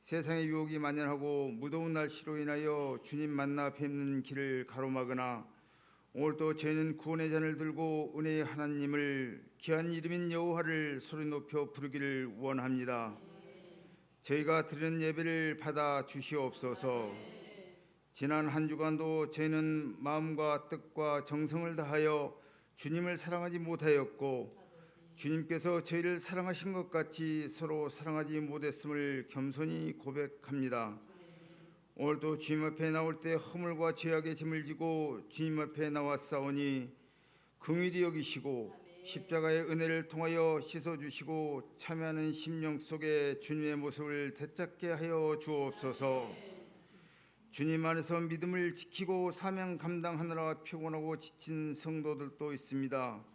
세상의 유혹이 만연하고 무더운 날씨로 인하여 주님 만나 뵙는 길을 가로막으나 오늘도 저희는 구원의 잔을 들고 은혜의 하나님을 귀한 이름인 여호와를 소리 높여 부르기를 원합니다. 저희가 드리는 예배를 받아 주시옵소서. 지난 한 주간도 저희는 마음과 뜻과 정성을 다하여 주님을 사랑하지 못하였고 주님께서 저희를 사랑하신 것 같이 서로 사랑하지 못했음을 겸손히 고백합니다. 오늘도 주님 앞에 나올 때 허물과 죄악의 짐을 지고 주님 앞에 나왔사오니 긍휼히 여기시고 십자가의 은혜를 통하여 씻어주시고 참여하는 심령 속에 주님의 모습을 되찾게 하여 주옵소서. 주님 안에서 믿음을 지키고 사명 감당하느라 피곤하고 지친 성도들도 있습니다.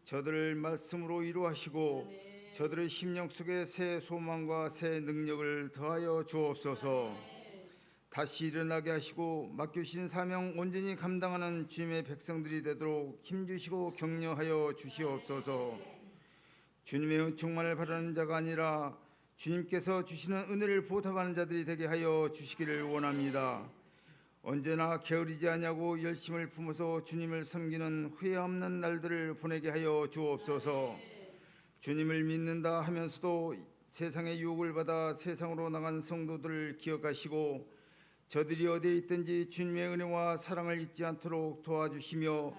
저들을 말씀으로 위로하시고 저들의 심령 속에 새 소망과 새 능력을 더하여 주옵소서. 다시 일어나게 하시고 맡겨주신 사명 온전히 감당하는 주님의 백성들이 되도록 힘주시고 격려하여 주시옵소서. 주님의 은총만을 바라는 자가 아니라 주님께서 주시는 은혜를 보답하는 자들이 되게 하여 주시기를 원합니다. 언제나 게으르지 아니하고 열심을 품어서 주님을 섬기는 후회 없는 날들을 보내게 하여 주옵소서. 주님을 믿는다 하면서도 세상의 유혹을 받아 세상으로 나간 성도들을 기억하시고 저들이 어디에 있든지 주님의 은혜와 사랑을 잊지 않도록 도와주시며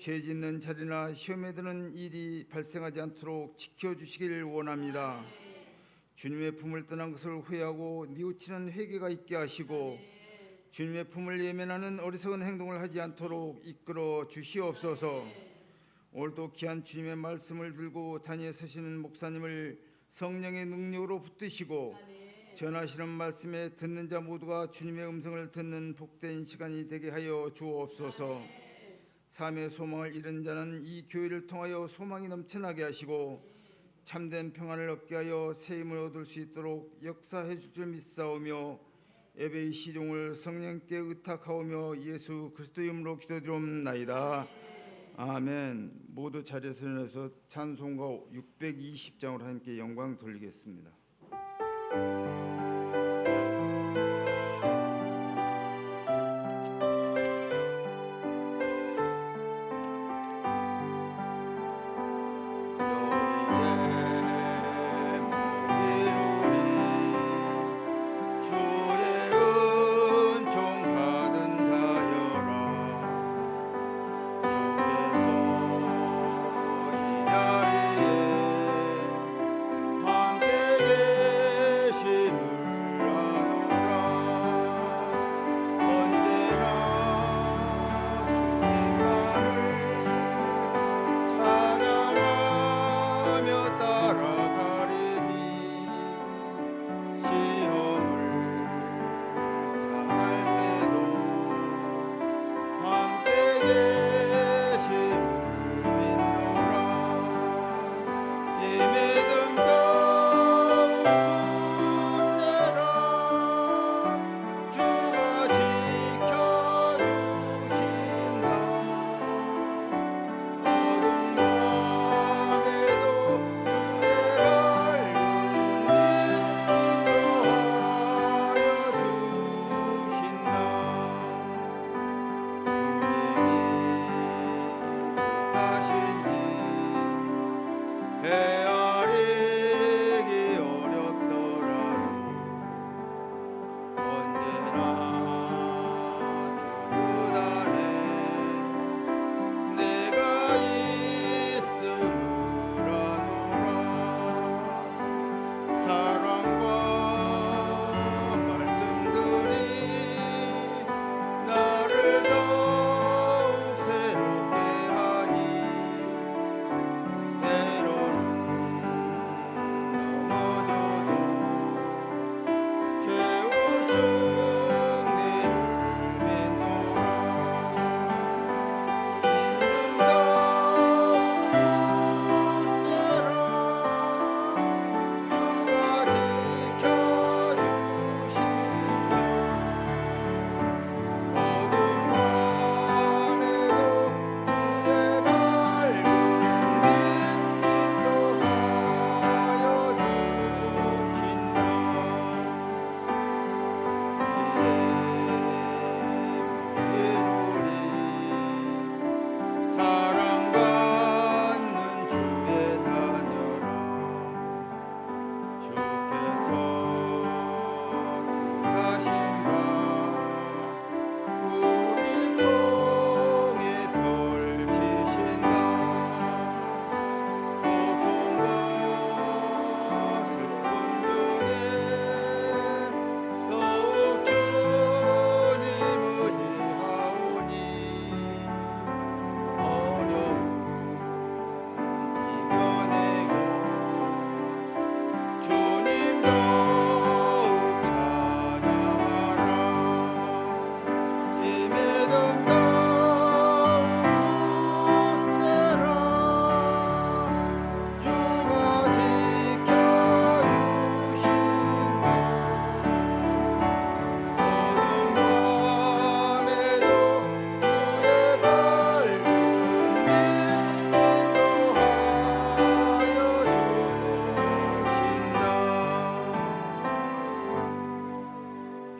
죄 짓는 자리나 시험에 드는 일이 발생하지 않도록 지켜주시기를 원합니다. 주님의 품을 떠난 것을 후회하고 뉘우치는 회개가 있게 하시고 주님의 품을 예면하는 어리석은 행동을 하지 않도록 이끌어 주시옵소서. 오늘도 귀한 주님의 말씀을 들고 단위에 서시는 목사님을 성령의 능력으로 붙드시고 전하시는 말씀에 듣는 자 모두가 주님의 음성을 듣는 복된 시간이 되게 하여 주옵소서. 삶의 소망을 잃은 자는 이 교회를 통하여 소망이 넘쳐나게 하시고 참된 평안을 얻게 하여 새 힘을 얻을 수 있도록 역사해 줄 줄 믿사오며 예배의 시종을 성령께 의탁하오며 예수 그리스도의 이름으로 기도드리옵나이다. 아멘. 모두 자리에서 일어나서 찬송가 620장으로 함께 영광 돌리겠습니다.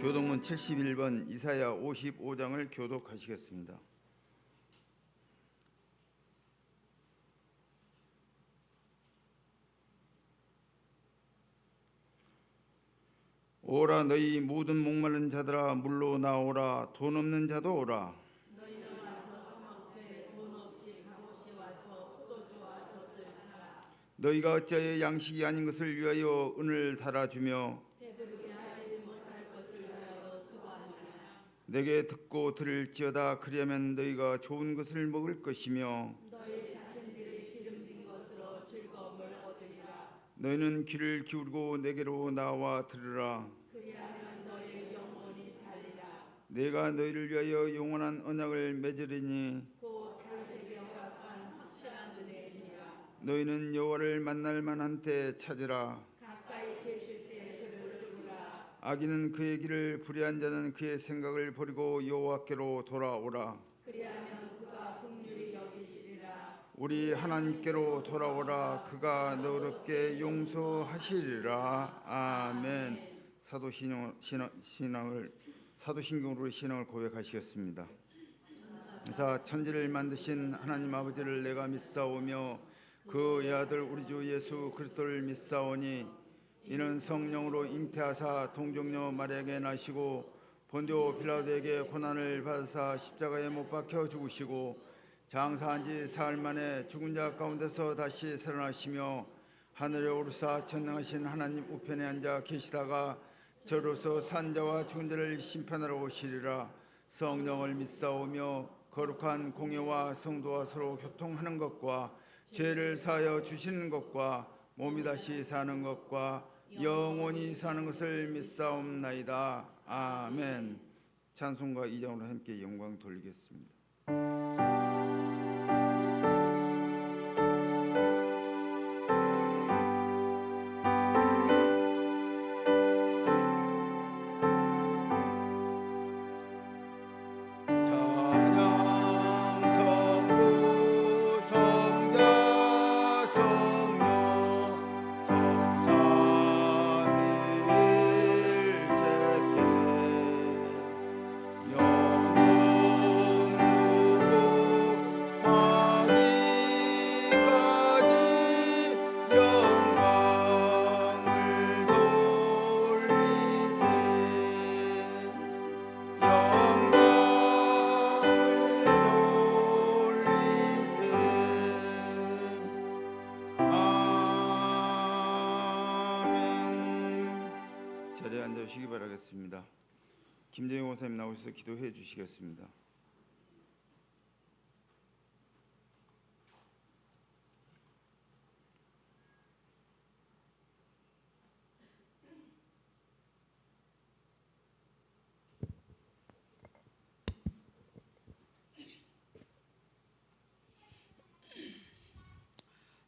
교독문 71번 이사야 55장을 교독하시겠습니다. 오라 너희 모든 목마른 자들아 물로 나오라. 돈 없는 자도 오라. 너희는 와서 성 앞에 돈 없이 값없이 와서 포도주와 젖을 사라. 너희가 어찌하여 양식이 아닌 것을 위하여 은을 달아주며 배부르게 하지 못할 것을 위하여 수고하느냐. 내게 듣고 들을지어다. 그리하면 너희가 좋은 것을 먹을 것이며 너희 자신들의 기름진 것으로 즐거움을 얻으리라. 너희는 귀를 기울이고 내게로 나와 들으라. 그리하면 너희 영혼이 살리라. 내가 너희를 위하여 영원한 언약을 맺으리니 곧 다윗에게 허락한 확실한 은혜이니라. 너희는 여호와를 만날 만한 때 찾으라. 가까이 계실 때 그를 부르라. 악인은 그의 길을 불의한 자는 그의 생각을 버리고 여호와께로 돌아오라. 그리하면 그가 긍휼히 여기시리라. 우리 하나님께로 돌아오라. 그가 너롭게 용서하시리라. 아멘. 사도신경으로 신앙을 고백하시겠습니다. 그래서 천지를 만드신 하나님 아버지를 내가 믿사오며 그의 아들 우리 주 예수 그리스도를 믿사오니 이는 성령으로 잉태하사 동정녀 마리아에게 나시고 본디오 빌라도에게 고난을 받으사 십자가에 못 박혀 죽으시고 장사한 지 사흘 만에 죽은 자 가운데서 다시 살아나시며 하늘에 오르사 전능하신 하나님 우편에 앉아 계시다가 저로서 산자와 죽은 자를 심판하러 오시리라. 성령을 믿사오며 거룩한 공예와 성도와 서로 교통하는 것과 죄를 사하여 주시는 것과 몸이 다시 사는 것과 영원히 사는 것을 믿사옵나이다. 아멘. 찬송가 2장으로 함께 영광 돌리겠습니다. 앉으시기 바라겠습니다. 김재용 원사님 나오셔서 기도해 주시겠습니다.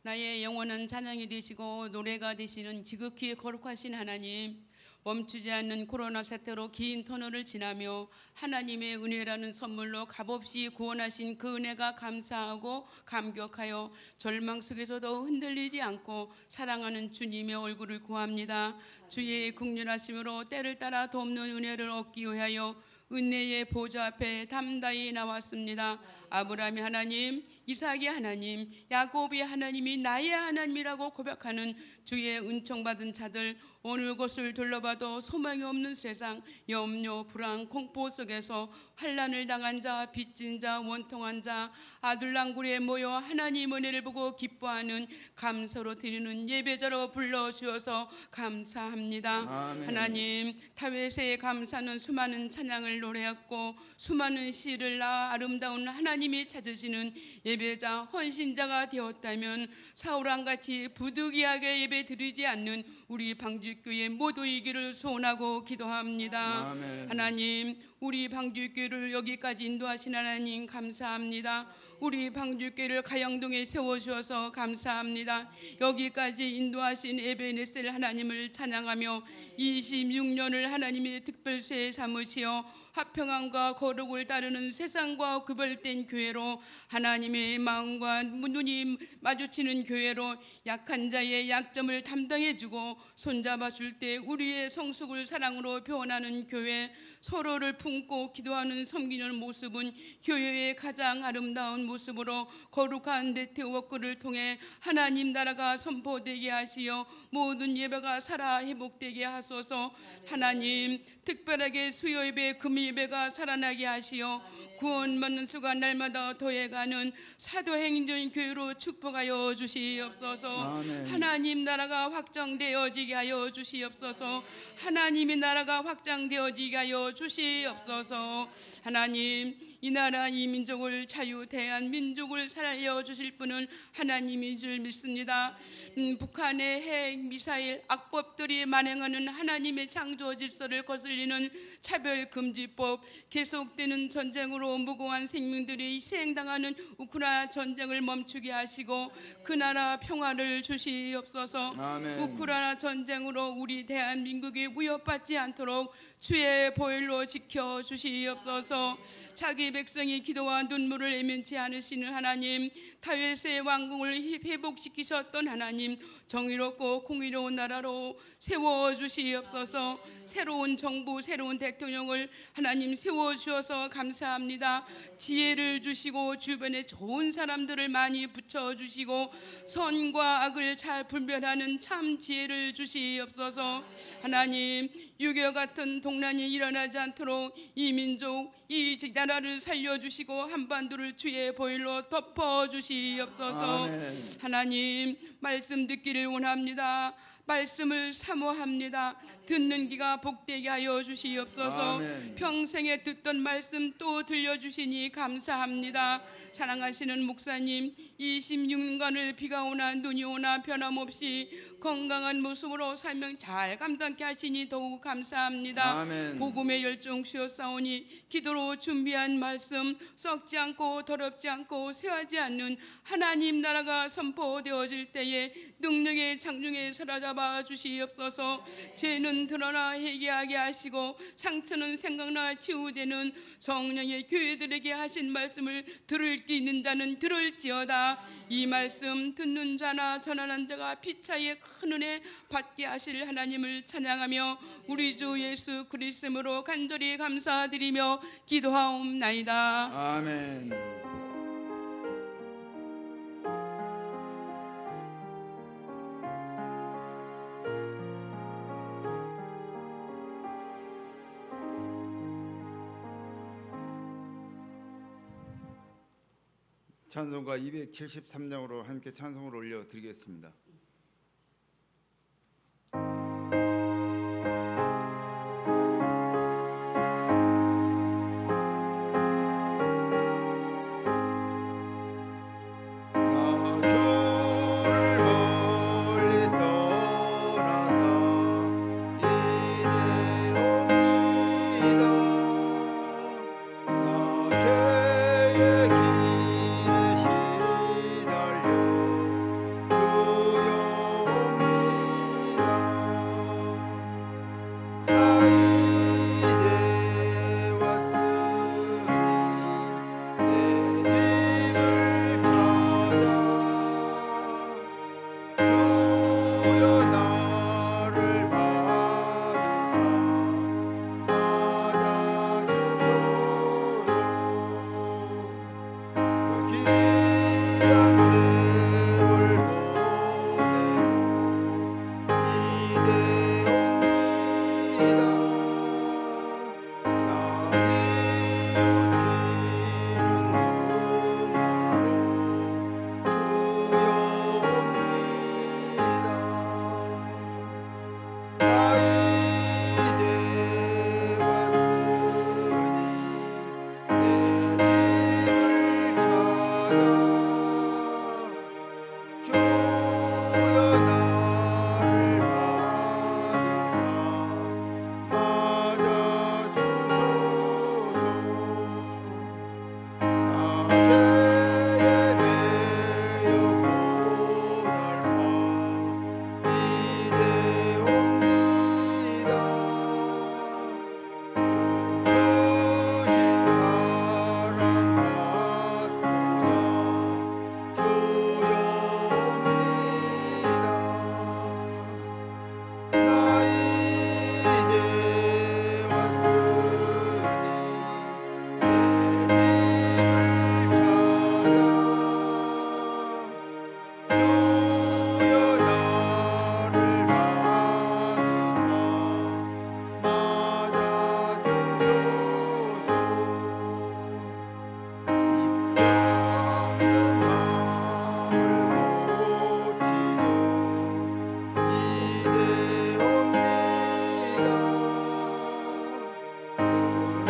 나의 영혼은 찬양이 되시고 노래가 되시는 지극히 거룩하신 하나님, 멈추지 않는 코로나 사태로 긴 터널을 지나며 하나님의 은혜라는 선물로 값없이 구원하신 그 은혜가 감사하고 감격하여 절망 속에서도 흔들리지 않고 사랑하는 주님의 얼굴을 구합니다. 주의 긍휼하심으로 때를 따라 돕는 은혜를 얻기 위하여 은혜의 보좌 앞에 담다히 나왔습니다. 아브라함의 하나님, 이삭의 하나님, 야곱의 하나님이 나의 하나님이라고 고백하는 주의 은총받은 자들, 어느 곳을 둘러봐도 소망이 없는 세상, 염려, 불안, 공포 속에서 환난을 당한 자, 빚진 자, 원통한 자, 아둘랑굴에 모여 하나님 은혜를 보고 기뻐하는 감사로 드리는 예배자로 불러주어서 감사합니다. 아멘. 하나님, 다윗의 감사는 수많은 찬양을 노래했고 수많은 시를 낳아 아름다운 하나님이 찾으시는 예배자, 헌신자가 되었다면 사울왕같이 부득이하게 예배 드리지 않는 우리 방주교회 모두이기를 소원하고 기도합니다. 아멘. 하나님, 우리 방주교회를 여기까지 인도하신 하나님 감사합니다. 우리 방주교회를 가양동에 세워주셔서 감사합니다. 여기까지 인도하신 에베네셀 하나님을 찬양하며 26년을 하나님의 특별수에 삼으시어 화평함과 거룩을 따르는 세상과 구별된 교회로, 하나님의 마음과 눈이 마주치는 교회로, 약한 자의 약점을 담당해주고 손잡아줄 때 우리의 성숙을 사랑으로 표현하는 교회, 서로를 품고 기도하는 섬기는 모습은 교회의 가장 아름다운 모습으로 거룩한 네트워크를 통해 하나님 나라가 선포되게 하시어 모든 예배가 살아 회복되게 하소서. 하나님, 특별하게 수요 예배, 금 예배가 살아나게 하시어 구원받는 수가 날마다 더해가는 사도행전 교회로 축복하여 주시옵소서. 아멘. 하나님 나라가 확장되어지게 하여 주시옵소서. 하나님의 나라가 확장되어지게 하여 주시옵소서. 하나님, 이 나라 이 민족을 자유 대한민족을 살려주실 분은 하나님인 줄 믿습니다. 북한의 핵 미사일 악법들이 만행하는 하나님의 창조 질서를 거슬리는 차별금지법, 계속되는 전쟁으로 무고한 생명들이 희생당하는 우크라이나 전쟁을 멈추게 하시고 그 나라 평화를 주시옵소서. 아멘. 우크라이나 전쟁으로 우리 대한민국이 위협받지 않도록 주의 보혈로 지켜주시옵소서. 자기 백성이 기도와 눈물을 애면치 않으시는 하나님, 다윗의 왕궁을 회복시키셨던 하나님, 정의롭고 공의로운 나라로 세워주시옵소서. 새로운 정부, 새로운 대통령을 하나님 세워주셔서 감사합니다. 지혜를 주시고 주변에 좋은 사람들을 많이 붙여주시고 선과 악을 잘 분별하는 참 지혜를 주시옵소서. 하나님, 유교 같은 동란이 일어나지 않도록 이 민족, 이 나라를 살려주시고 한반도를 주의 보혈로 덮어주시옵소서. 아멘. 하나님, 말씀 듣기를 원합니다. 말씀을 사모합니다. 듣는 귀가 복되게 하여 주시옵소서. 아멘. 평생에 듣던 말씀 또 들려주시니 감사합니다. 사랑하시는 목사님, 26년간을 비가 오나 눈이 오나 변함없이 건강한 모습으로 설명 잘 감당케 하시니 더욱 감사합니다. 아멘. 복음의 열정 쉬었사오니 기도로 준비한 말씀 썩지 않고 더럽지 않고 쇠하지 않는 하나님 나라가 선포되어질 때에 능력의 장중에 사로잡아 주시옵소서. 죄는 드러나 회개하게 하시고 상처는 생각나 치유되는 성령의 교회들에게 하신 말씀을 들을 게 있는 자는 들을지어다. 이 말씀 듣는 자나 전하는 자가 피차에 큰 은혜 받게 하실 하나님을 찬양하며 우리 주 예수 그리스도로 간절히 감사드리며 기도하옵나이다. 아멘. 찬송가 273장으로 함께 찬송을 올려드리겠습니다. 주의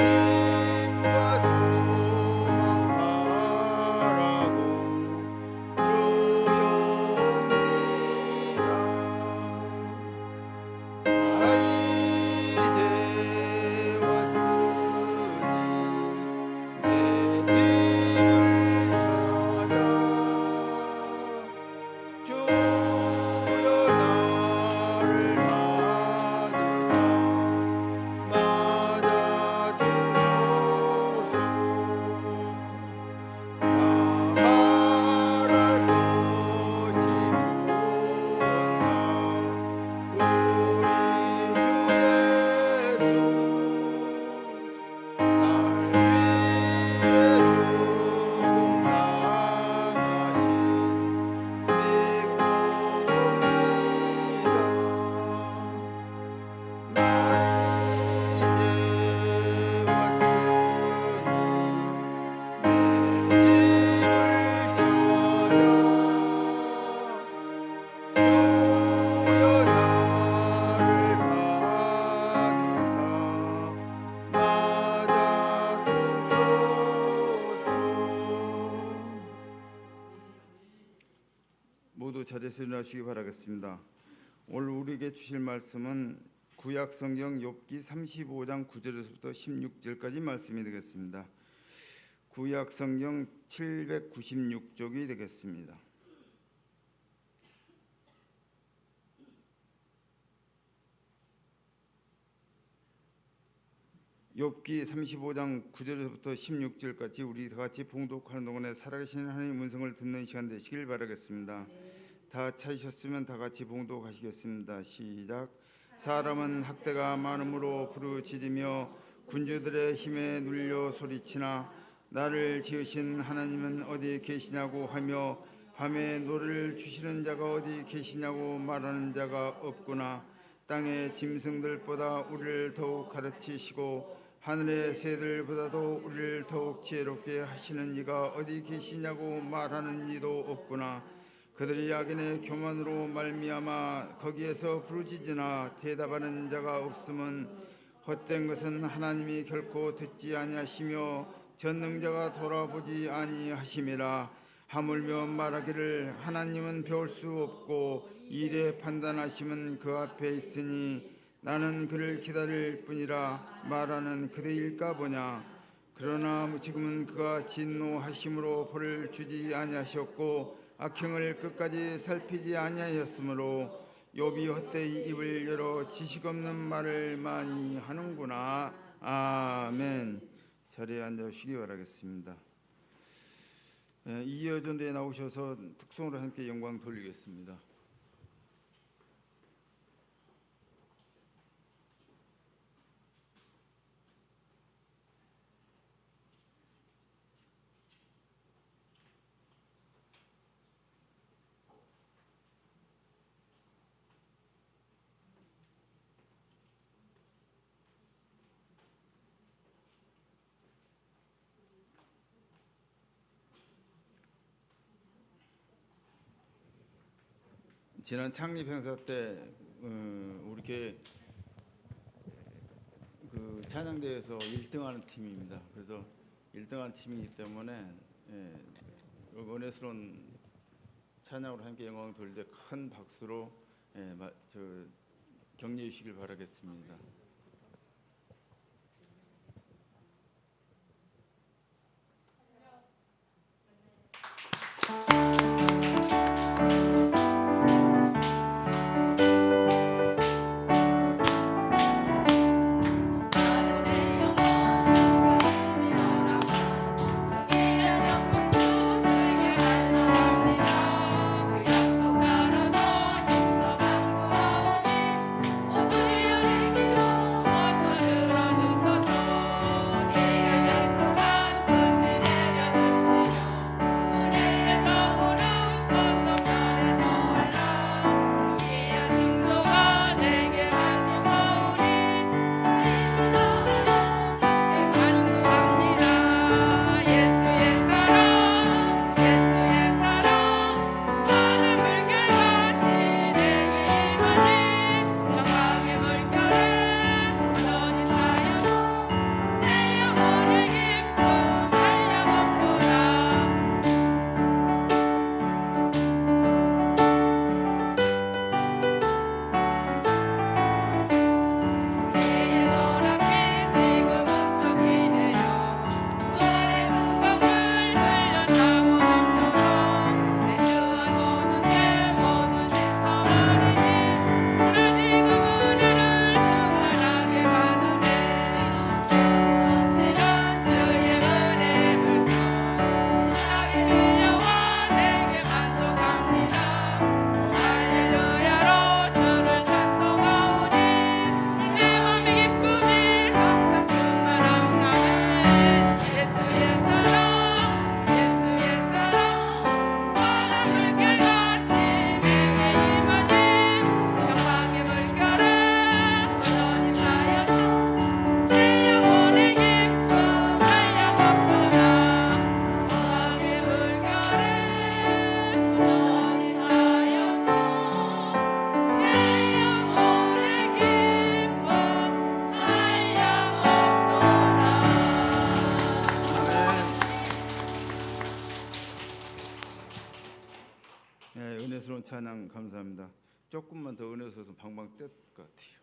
주님과 소망 바라고 주옵니다. 나 이제 왔으니 내 집을 찾아 주여 나를 받으사 맞아주소서. 나 말할 것이 무언가 우리 주 예수 날 위해 죽음 당하신 믿고 옵니다. 나 이제 왔으니 내 집을 찾아 주여 나를 받으사 맞아주소서. 모두 자리에서 일어나시기 바라겠습니다. 오늘 우리에게 주실 말씀은 구약 성경 욥기 35장 9절에서부터 16절까지 말씀이 되겠습니다. 구약 성경 796쪽이 되겠습니다. 욥기 35장 9절에서부터 16절까지 우리 다 같이 봉독하는 동안에 살아계신 하나님의 음성을 듣는 시간 되시길 바라겠습니다. 다 찾으셨으면 다 같이 봉독하시겠습니다. 시작. 사람은 학대가 많음으로 부르짖으며 군주들의 힘에 눌려 소리치나 나를 지으신 하나님은 어디 계시냐고 하며 밤에 노를 주시는 자가 어디 계시냐고 말하는 자가 없구나. 땅의 짐승들보다 우리를 더욱 가르치시고 하늘의 새들보다도 우리를 더욱 지혜롭게 하시는 이가 어디 계시냐고 말하는 이도 없구나. 그들이 악인의 교만으로 말미암아 거기에서 부르짖으나 대답하는 자가 없음은 헛된 것은 하나님이 결코 듣지 아니하시며 전능자가 돌아보지 아니하심이라. 하물며 말하기를 하나님은 배울 수 없고 일에 판단하심은 그 앞에 있으니 나는 그를 기다릴 뿐이라 말하는 그대일까 보냐. 그러나 지금은 그가 진노하심으로 벌을 주지 아니하셨고 악행을 끝까지 살피지 아니하였으므로 욥이 헛되이 입을 열어 지식 없는 말을 많이 하는구나. 아멘. 자리에 앉으시기 바라겠습니다. 이여전대에 나오셔서 특송으로 함께 영광 돌리겠습니다. 지난 창립 행사 때 우리 교회 그 찬양대회에서 1등하는 팀입니다. 그래서 1등하는 팀이기 때문에 은혜스러운 찬양으로 함께 영광 돌릴 때 큰 박수로 격려해 주시길 바라겠습니다. 오 찬양 감사합니다. 조금만 더 은혜 써서 방방 뜰 것 같아요.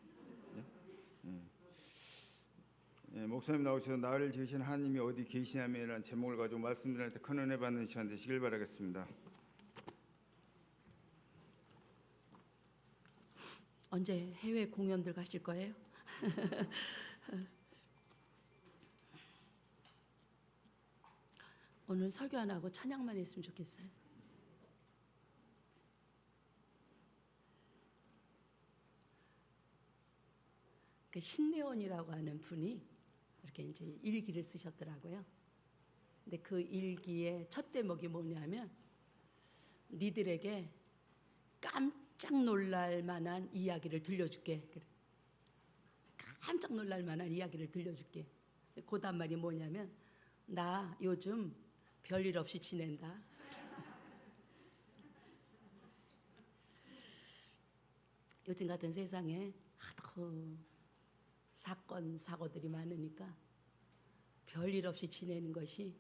목사님 나오셔서 나를 지으신 하나님이 어디 계시냐면이라는 제목을 가지고 말씀드릴 때 큰 은혜 받는 시간 되시길 바라겠습니다. 언제 해외 공연들 가실 거예요? 오늘 설교 안 하고 찬양만 했으면 좋겠어요. 그 신내원이라고 하는 분이 이렇게 이제 일기를 쓰셨더라고요. 근데 그 일기의 첫 대목이 뭐냐면 니들에게 깜짝 놀랄 만한 이야기를 들려줄게. 그래. 깜짝 놀랄 만한 이야기를 들려줄게. 그 단말이 뭐냐면 나 요즘 별일 없이 지낸다. 요즘 같은 세상에 하도 사건 사고들이 많으니까 별일 없이 지내는 것이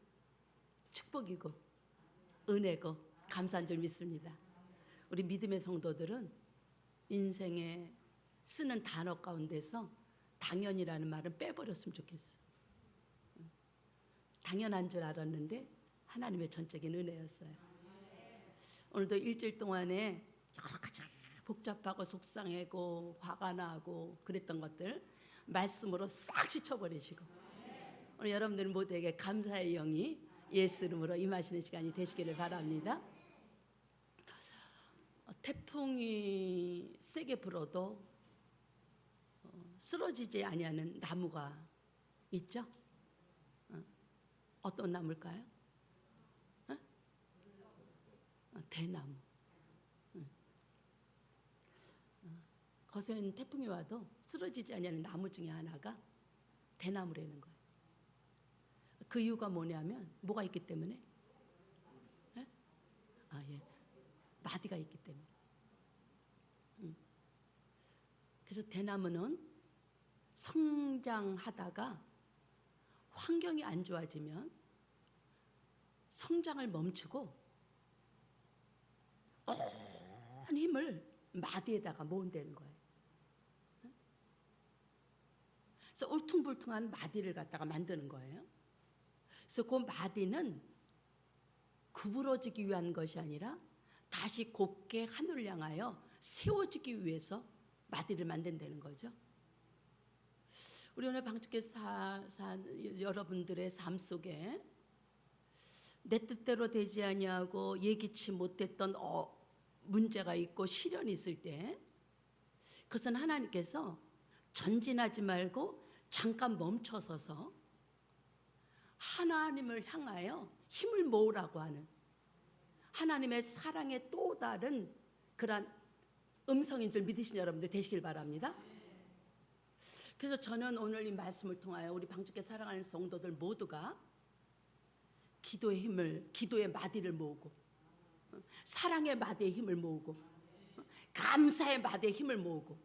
축복이고 은혜고 감사한 줄 믿습니다. 우리 믿음의 성도들은 인생에 쓰는 단어 가운데서 당연이라는 말은 빼버렸으면 좋겠어. 당연한 줄 알았는데 하나님의 전적인 은혜였어요. 오늘도 일주일 동안에 여러 가지 복잡하고 속상하고 화가 나고 그랬던 것들 말씀으로 싹 씻어버리시고 오늘 여러분들 모두에게 감사의 영이 예수 이름으로 임하시는 시간이 되시기를 바랍니다. 태풍이 세게 불어도 쓰러지지 아니하는 나무가 있죠? 어떤 나무일까요? 대나무. 거센 태풍이 와도 쓰러지지 아니하는 나무 중에 하나가 대나무라는 거예요. 그 이유가 뭐냐면 뭐가 있기 때문에? 마디가 있기 때문에. 그래서 대나무는 성장하다가 환경이 안 좋아지면 성장을 멈추고 온 힘을 마디에다가 모은다는 거예요. 그래서 울퉁불퉁한 마디를 갖다가 만드는 거예요. 그래서 그 마디는 구부러지기 위한 것이 아니라 다시 곱게 하늘을 향하여 세워지기 위해서 마디를 만든다는 거죠. 우리 오늘 방주교사 여러분들의 삶 속에 내 뜻대로 되지 아니하고 예기치 못했던 문제가 있고 시련이 있을 때 그것은 하나님께서 전진하지 말고 잠깐 멈춰서서 하나님을 향하여 힘을 모으라고 하는 하나님의 사랑의 또 다른 그런 음성인 줄 믿으신 여러분들 되시길 바랍니다. 그래서 저는 오늘 이 말씀을 통하여 우리 방주께 사랑하는 성도들 모두가 기도의 힘을, 기도의 마디를 모으고 사랑의 마디의 힘을 모으고 감사의 마디의 힘을 모으고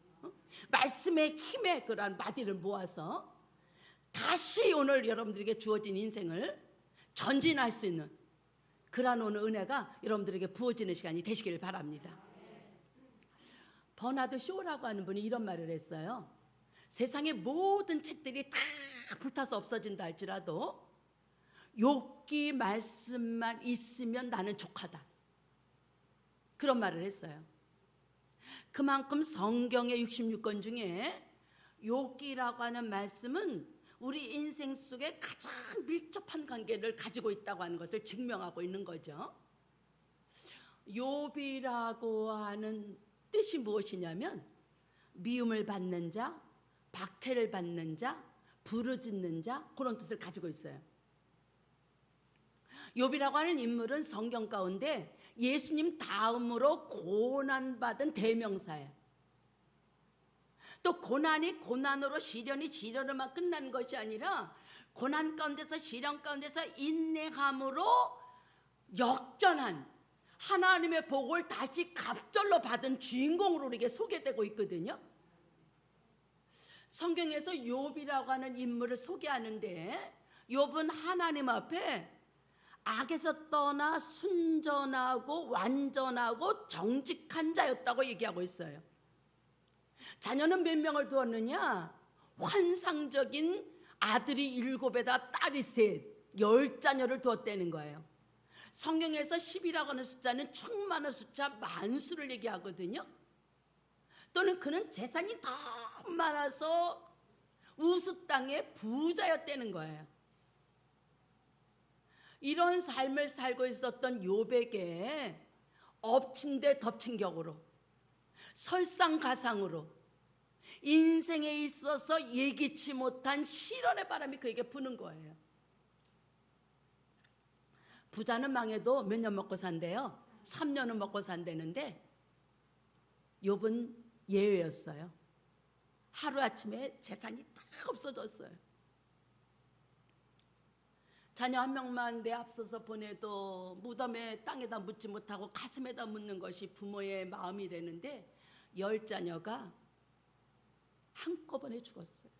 말씀의 힘의 그러한 마디를 모아서 다시 오늘 여러분들에게 주어진 인생을 전진할 수 있는 그러한 오늘 은혜가 여러분들에게 부어지는 시간이 되시길 바랍니다. 버나드 쇼라고 하는 분이 이런 말을 했어요. 세상의 모든 책들이 다 불타서 없어진다 할지라도 욥기 말씀만 있으면 나는 족하다. 그런 말을 했어요. 그만큼 성경의 66권 중에 욥기라고 하는 말씀은 우리 인생 속에 가장 밀접한 관계를 가지고 있다고 하는 것을 증명하고 있는 거죠. 욥이라고 하는 뜻이 무엇이냐면 미움을 받는 자, 박해를 받는 자, 부르짖는 자 그런 뜻을 가지고 있어요. 욥이라고 하는 인물은 성경 가운데 예수님 다음으로 고난받은 대명사예요. 또 고난이 고난으로 시련이 시련으로만 끝나는 것이 아니라 고난 가운데서 시련 가운데서 인내함으로 역전한 하나님의 복을 다시 갑절로 받은 주인공으로 우리에게 소개되고 있거든요. 성경에서 욥이라고 하는 인물을 소개하는데 욥은 하나님 앞에 악에서 떠나 순전하고 완전하고 정직한 자였다고 얘기하고 있어요. 자녀는 몇 명을 두었느냐? 환상적인 아들이 7에다 딸이 3, 10자녀를 두었다는 거예요. 성경에서 10이라고 하는 숫자는 충만한 숫자, 만수를 얘기하거든요. 또는 그는 재산이 너무 많아서 우스 땅의 부자였다는 거예요. 이런 삶을 살고 있었던 욥에게 엎친 데 덮친 격으로, 설상가상으로 인생에 있어서 예기치 못한 시련의 바람이 그에게 부는 거예요. 부자는 망해도 몇 년 먹고 산대요? 3년은 먹고 산다는데 욥은 예외였어요. 하루아침에 재산이 다 없어졌어요. 자녀 한 명만 내 앞서서 보내도 무덤에 땅에다 묻지 못하고 가슴에다 묻는 것이 부모의 마음이라는데 10자녀가 한꺼번에 죽었어요.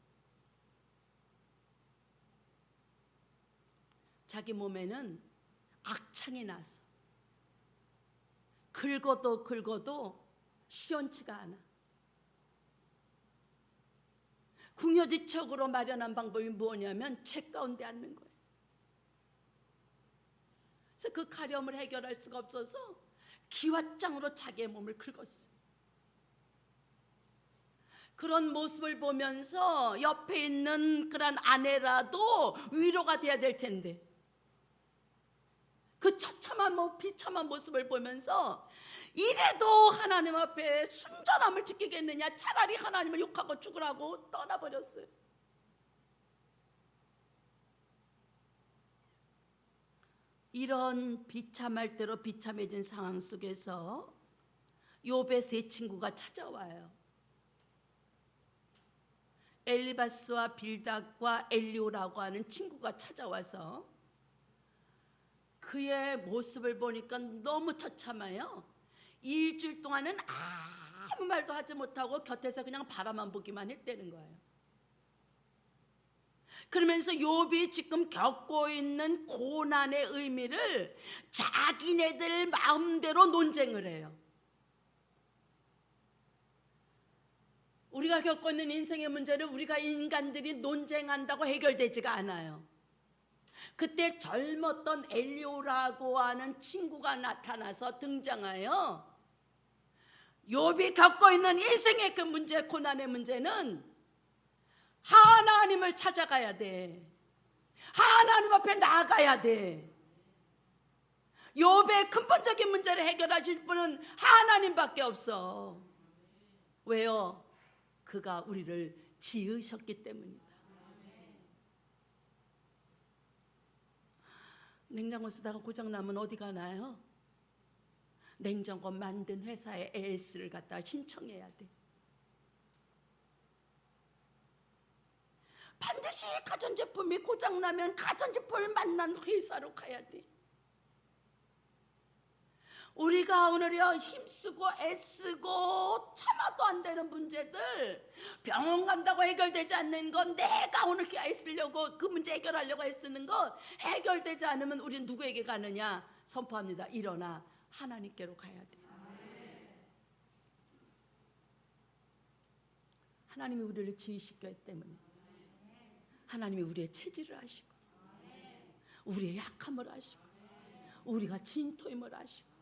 자기 몸에는 악창이 나서 긁어도 시원치가 않아. 궁여지책으로 마련한 방법이 뭐냐면 책 가운데 앉는 거예요. 그래서 그 가려움을 해결할 수가 없어서 기왓장으로 자기의 몸을 긁었어요. 그런 모습을 보면서 옆에 있는 그런 아내라도 위로가 돼야 될 텐데 그 처참한 비참한 모습을 보면서 이래도 하나님 앞에 순전함을 지키겠느냐, 차라리 하나님을 욕하고 죽으라고 떠나버렸어요. 이런 비참할 대로 비참해진 상황 속에서 욥의 3 친구가 찾아와요. 엘리바스와 빌닷과 엘리오라고 하는 친구가 찾아와서 그의 모습을 보니까 너무 처참해요. 일주일 동안은 아무 말도 하지 못하고 곁에서 그냥 바라만 보기만 했다는 거예요. 그러면서 욥이 지금 겪고 있는 고난의 의미를 자기네들 마음대로 논쟁을 해요. 우리가 겪고 있는 인생의 문제를 우리가 인간들이 논쟁한다고 해결되지가 않아요. 그때 젊었던 엘리오라고 하는 친구가 나타나서 등장하여 욥이 겪고 있는 인생의 그 문제, 고난의 문제는 하나님을 찾아가야 돼. 하나님 앞에 나아가야 돼. 욥의 근본적인 문제를 해결하실 분은 하나님밖에 없어. 왜요? 그가 우리를 지으셨기 때문이다. 냉장고 쓰다가 고장나면 어디 가나요? 냉장고 만든 회사에 AS를 갖다 신청해야 돼. 반드시 가전제품이 고장나면 가전제품을 만난 회사로 가야 돼. 우리가 오늘요 힘쓰고 애쓰고 참아도 안 되는 문제들, 병원 간다고 해결되지 않는 건 내가 오늘 애쓰려고 그 문제 해결하려고 애쓰는 거 해결되지 않으면 우리는 누구에게 가느냐? 선포합니다. 일어나 하나님께로 가야 돼. 하나님이 우리를 지으시기 때문에 하나님이 우리의 체질을 아시고 우리의 약함을 아시고 우리가 진토임을 아시고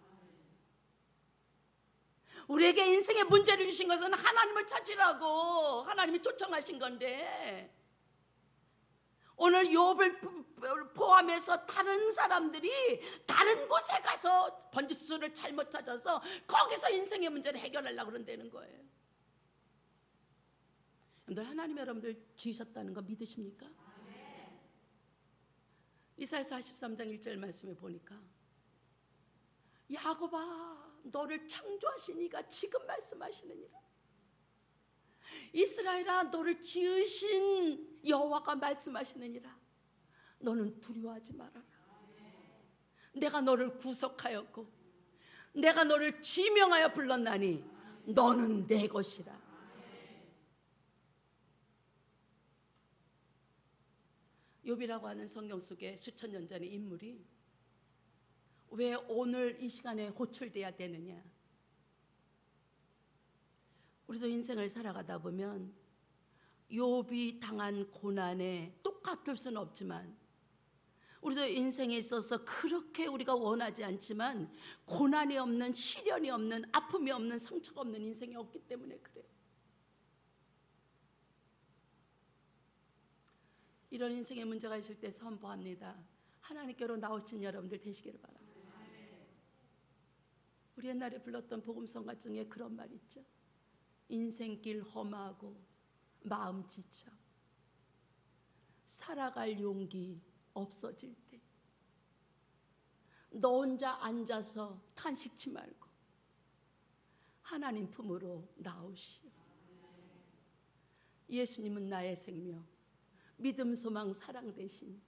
우리에게 인생의 문제를 주신 것은 하나님을 찾으라고 하나님이 초청하신 건데, 오늘 욥을 포함해서 다른 사람들이 다른 곳에 가서 번지수를 잘못 찾아서 거기서 인생의 문제를 해결하려고 그런다는 거예요. 여러분들, 하나님 여러분들 지으셨다는 거 믿으십니까? 이사야 43장 1절 말씀에 보니까 야곱아 너를 창조하신 이가 지금 말씀하시느니라. 이스라엘아 너를 지으신 여호와가 말씀하시느니라. 너는 두려워하지 말아라. 내가 너를 구속하였고 내가 너를 지명하여 불렀나니 너는 내 것이라. 욥이라고 하는 성경 속에 수천 년 전의 인물이 왜 오늘 이 시간에 호출돼야 되느냐? 우리도 인생을 살아가다 보면 욥이 당한 고난에 똑같을 수는 없지만, 우리도 인생에 있어서 그렇게 우리가 원하지 않지만 고난이 없는, 시련이 없는, 아픔이 없는, 상처가 없는 인생이 없기 때문에 그래요. 이런 인생에 문제가 있을 때 선포합니다. 하나님께로 나오신 여러분들 되시기를 바랍니다. 우리 옛날에 불렀던 복음성가 중에 그런 말 있죠. 인생길 험하고 마음 지쳐 살아갈 용기 없어질 때 너 혼자 앉아서 탄식치 말고 하나님 품으로 나오시오. 예수님은 나의 생명, 믿음, 소망, 사랑 되신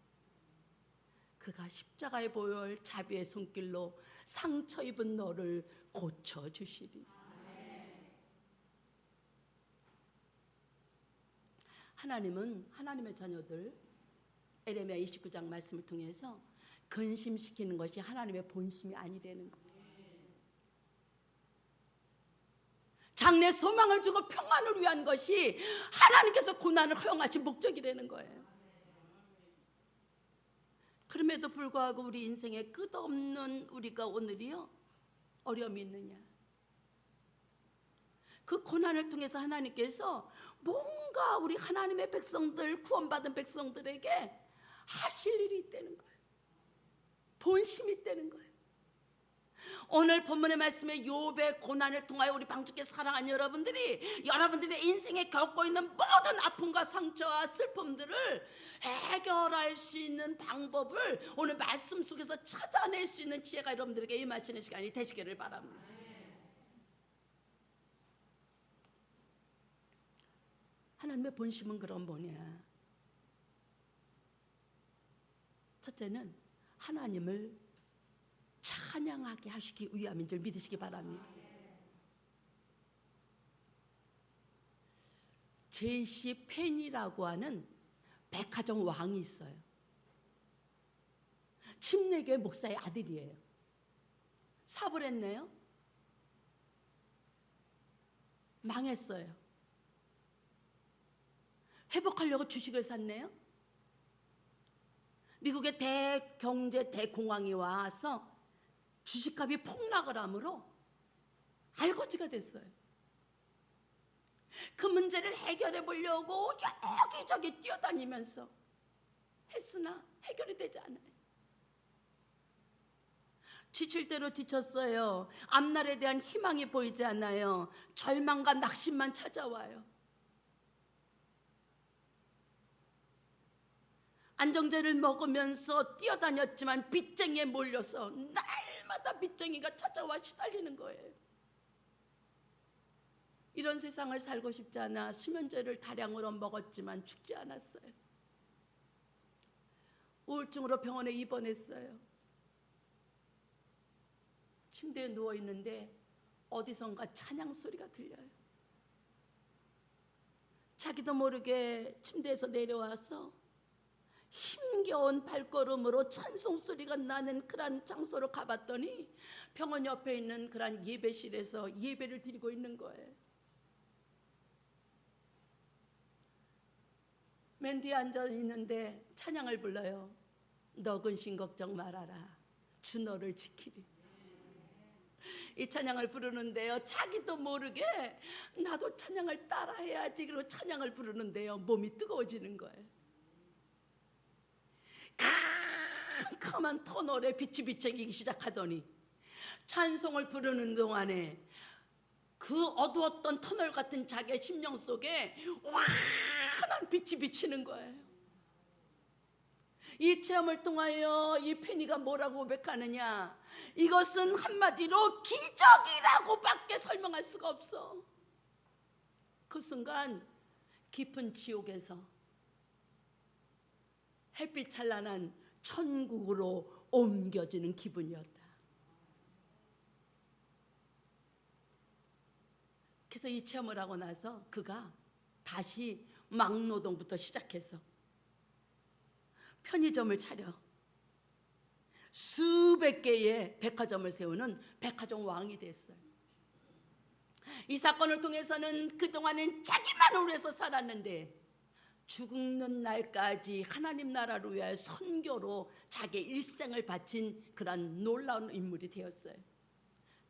그가 십자가의 보혈, 자비의 손길로 상처 입은 너를 고쳐주시리. 하나님은 하나님의 자녀들, 에레미야 29장 말씀을 통해서 근심시키는 것이 하나님의 본심이 아니라는 거예요. 장래 소망을 주고 평안을 위한 것이 하나님께서 고난을 허용하신 목적이라는 거예요. 그럼에도 불구하고 우리 인생에 끝없는 우리가 오늘이요 어려움이 있느냐? 그 고난을 통해서 하나님께서 뭔가 우리 하나님의 백성들, 구원받은 백성들에게 하실 일이 있다는 거예요. 본심이 있다는 거예요. 오늘 본문의 말씀에 욥의 고난을 통하여 우리 방주께 사랑하는 여러분들의 인생에 겪고 있는 모든 아픔과 상처와 슬픔들을 해결할 수 있는 방법을 오늘 말씀 속에서 찾아낼 수 있는 지혜가 여러분들에게 임하시는 시간이 되시기를 바랍니다. 하나님의 본심은 그럼 뭐냐? 첫째는 하나님을 찬양하게 하시기 위함인 줄 믿으시기 바랍니다. 제시 펜이라고 하는 백화점 왕이 있어요. 침례교회 목사의 아들이에요. 사업을 했네요. 망했어요. 회복하려고 주식을 샀네요. 미국의 대경제 대공황이 와서 주식값이 폭락을 하므로 알거지가 됐어요. 그 문제를 해결해 보려고 여기저기 뛰어다니면서 했으나 해결이 되지 않아요. 지칠 대로 지쳤어요. 앞날에 대한 희망이 보이지 않아요. 절망과 낙심만 찾아와요. 안정제를 먹으면서 뛰어다녔지만 빚쟁이에 몰려서 날마다 빚쟁이가 찾아와 시달리는 거예요. 이런 세상을 살고 싶지 않아 수면제를 다량으로 먹었지만 죽지 않았어요. 우울증으로 병원에 입원했어요. 침대에 누워있는데 어디선가 찬양 소리가 들려요. 자기도 모르게 침대에서 내려와서 힘겨운 발걸음으로 찬송 소리가 나는 그런 장소로 가봤더니 병원 옆에 있는 그런 예배실에서 예배를 드리고 있는 거예요. 맨 뒤에 앉아 있는데 찬양을 불러요. 너 근심 걱정 말아라. 주 너를 지키리. 이 찬양을 부르는데요, 자기도 모르게 나도 찬양을 따라해야지 그리고 찬양을 부르는데요, 몸이 뜨거워지는 거예요. 캄캄한 터널에 빛이 비치기 시작하더니 찬송을 부르는 동안에 그 어두웠던 터널 같은 자기의 심령 속에 환한 빛이 비치는 거예요. 이 체험을 통하여 이 페니가 뭐라고 고백하느냐? 이것은 한마디로 기적이라고 밖에 설명할 수가 없어. 그 순간 깊은 지옥에서 햇빛 찬란한 천국으로 옮겨지는 기분이었다. 그래서 이 체험을 하고 나서 그가 다시 막노동부터 시작해서 편의점을 차려 수백 개의 백화점을 세우는 백화점 왕이 됐어요. 이 사건을 통해서는 그동안은 자기만을 위해서 살았는데 죽는 날까지 하나님 나라를 위하여 선교로 자기 일생을 바친 그런 놀라운 인물이 되었어요.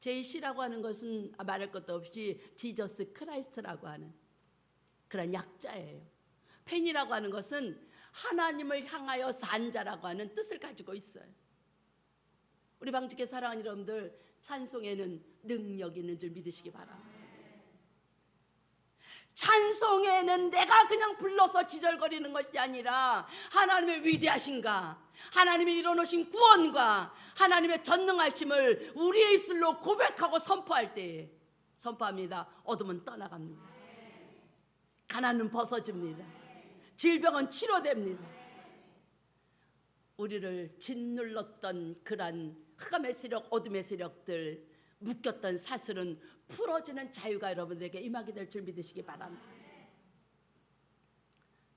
JC라고 하는 것은 말할 것도 없이 지저스 크라이스트라고 하는 그런 약자예요. 펜이라고 하는 것은 하나님을 향하여 산 자라고 하는 뜻을 가지고 있어요. 우리 방직회 사랑하는 여러분들, 찬송에는 능력이 있는 줄 믿으시기 바랍니다. 찬송에는 내가 그냥 불러서 지절거리는 것이 아니라 하나님의 위대하신가, 하나님이 이뤄놓으신 구원과 하나님의 전능하심을 우리의 입술로 고백하고 선포할 때에 선포합니다. 어둠은 떠나갑니다. 가난은 벗어집니다. 질병은 치료됩니다. 우리를 짓눌렀던 그런 흑암의 세력, 어둠의 세력들, 묶였던 사슬은 풀어지는 자유가 여러분들에게 임하게 될 줄 믿으시기 바랍니다.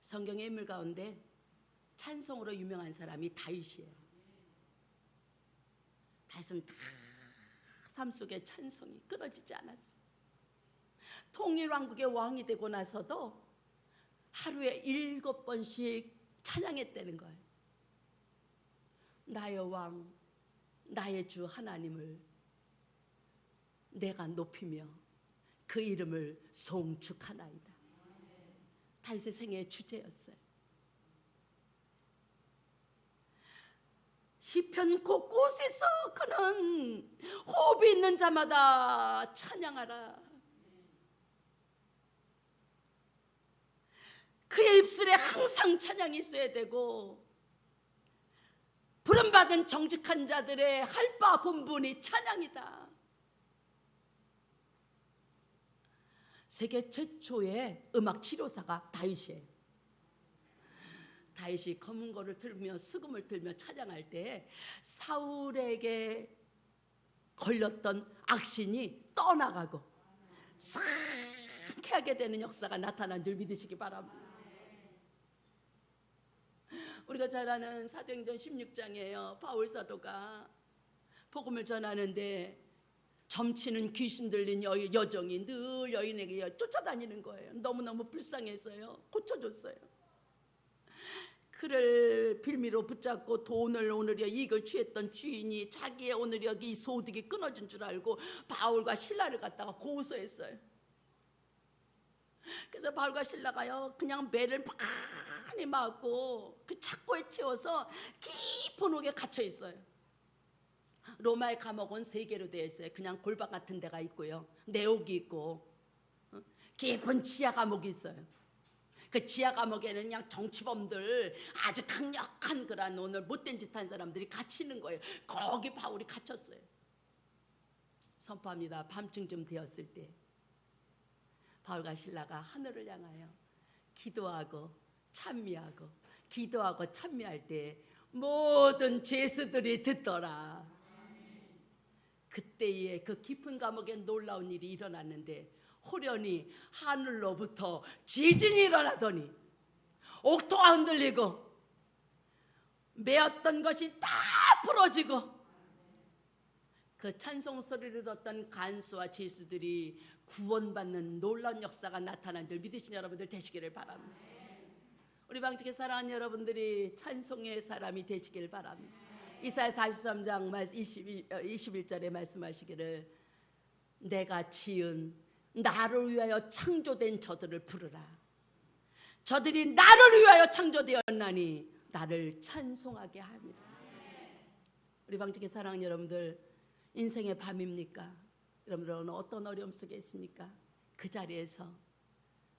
성경의 인물 가운데 찬송으로 유명한 사람이 다윗이에요. 다윗은 다 삶 속에 찬송이 끊어지지 않았어요. 통일왕국의 왕이 되고 나서도 하루에 7번씩 찬양했다는 거예요. 나의 왕, 나의 주 하나님을 내가 높이며 그 이름을 송축하나이다. 다윗의 생애의 주제였어요. 시편 곳곳에서 그는 호흡이 있는 자마다 찬양하라. 그의 입술에 항상 찬양이 있어야 되고, 부름받은 정직한 자들의 할 바 본분이 찬양이다. 세계 최초의 음악 치료사가 다윗이에요. 다윗이 검은 거를 들며 수금을 들며 찬양할 때 사울에게 걸렸던 악신이 떠나가고 상쾌하게 되는 역사가 나타난 줄 믿으시기 바랍니다. 우리가 잘 아는 사도행전 16장이에요. 바울 사도가 복음을 전하는데 점치는 귀신 들린 여종이 늘 여인에게 쫓아다니는 거예요. 너무너무 불쌍해서요. 고쳐줬어요. 그를 빌미로 붙잡고 돈을 오늘여 이익을 취했던 주인이 자기의 오늘여 이 소득이 끊어진 줄 알고 바울과 실라를 갖다가 고소했어요. 그래서 바울과 실라가요 그냥 매를 많이 맞고 그 착고에 채워서 깊은 옥에 갇혀 있어요. 로마의 감옥은 3개로 되어 있어요. 그냥 골방 같은 데가 있고요, 내옥이 있고 깊은 지하 감옥이 있어요. 그 지하 감옥에는 그냥 정치범들, 아주 강력한 그런 오늘 못된 짓 한 사람들이 갇히는 거예요. 거기 바울이 갇혔어요. 선포합니다. 밤중쯤 되었을 때 바울과 실라가 하늘을 향하여 기도하고 찬미하고 기도하고 찬미할 때 모든 죄수들이 듣더라. 그때에 그 깊은 감옥에 놀라운 일이 일어났는데 호련히 하늘로부터 지진이 일어나더니 옥토가 흔들리고 메었던 것이 다 풀어지고 그 찬송 소리를 듣던 간수와 죄수들이 구원받는 놀라운 역사가 나타난 줄 믿으신 여러분들 되시기를 바랍니다. 우리 방직에 사랑하는 여러분들이 찬송의 사람이 되시길 바랍니다. 이사야 43장 21절에 말씀하시기를 내가 지은 나를 위하여 창조된 저들을 부르라. 저들이 나를 위하여 창조되었나니 나를 찬송하게 합니다. 우리 방직의 사랑하는 여러분들, 인생의 밤입니까? 여러분들은 어떤 어려움 속에 있습니까? 그 자리에서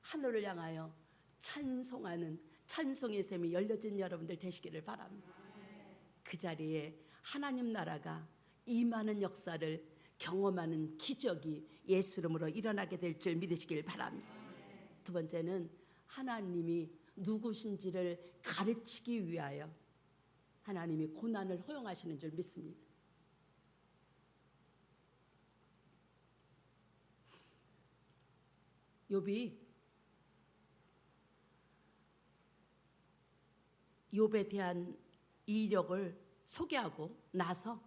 하늘을 향하여 찬송하는 찬송의 샘이 열려진 여러분들 되시기를 바랍니다. 그 자리에 하나님 나라가 임하는 역사를 경험하는 기적이 예수 이름으로 일어나게 될 줄 믿으시길 바랍니다. 두 번째는 하나님이 누구신지를 가르치기 위하여 하나님이 고난을 허용하시는 줄 믿습니다. 욥에 대한 이력을 소개하고 나서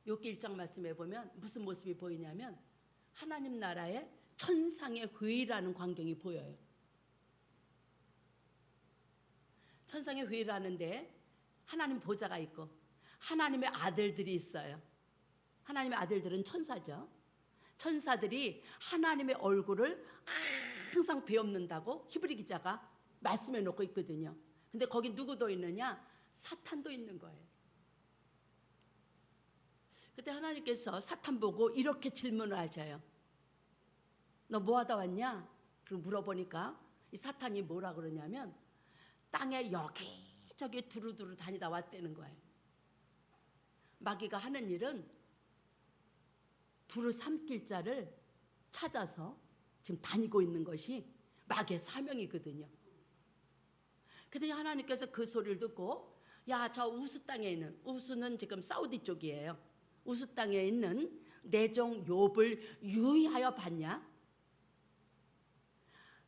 욥기 1장 말씀해 보면 무슨 모습이 보이냐면 하나님 나라의 천상의 회의라는 광경이 보여요. 천상의 회의를 하는데 하나님 보좌가 있고 하나님의 아들들이 있어요. 하나님의 아들들은 천사죠. 천사들이 하나님의 얼굴을 항상 베엎는다고 히브리 기자가 말씀해 놓고 있거든요. 근데 거기 누구도 있느냐? 사탄도 있는 거예요. 그때 하나님께서 사탄 보고 이렇게 질문을 하셔요. 너 뭐 하다 왔냐? 그리고 물어보니까 이 사탄이 뭐라 그러냐면 땅에 여기저기 두루두루 다니다 왔다는 거예요. 마귀가 하는 일은 두루 삼킬 자를 찾아서 지금 다니고 있는 것이 마귀의 사명이거든요. 그랬더니 하나님께서 그 소리를 듣고 야, 저 우스 땅에 있는, 우스는 지금 사우디 쪽이에요. 우스 땅에 있는 내 종 욥을 유의하여 봤냐?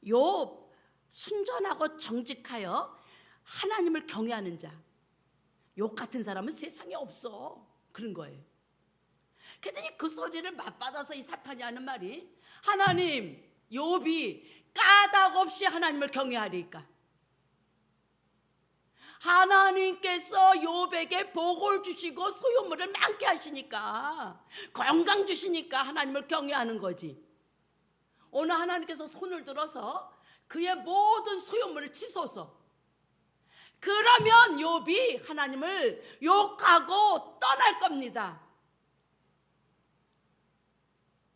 욥 순전하고 정직하여 하나님을 경외하는 자, 욥 같은 사람은 세상에 없어. 그런 거예요. 그랬더니 그 소리를 맞받아서 이 사탄이 하는 말이 하나님, 욥이 까닭 없이 하나님을 경외하리까? 하나님께서 욥에게 복을 주시고 소유물을 많게 하시니까, 건강 주시니까 하나님을 경외하는 거지. 오늘 하나님께서 손을 들어서 그의 모든 소유물을 치소서. 그러면 욥이 하나님을 욕하고 떠날 겁니다.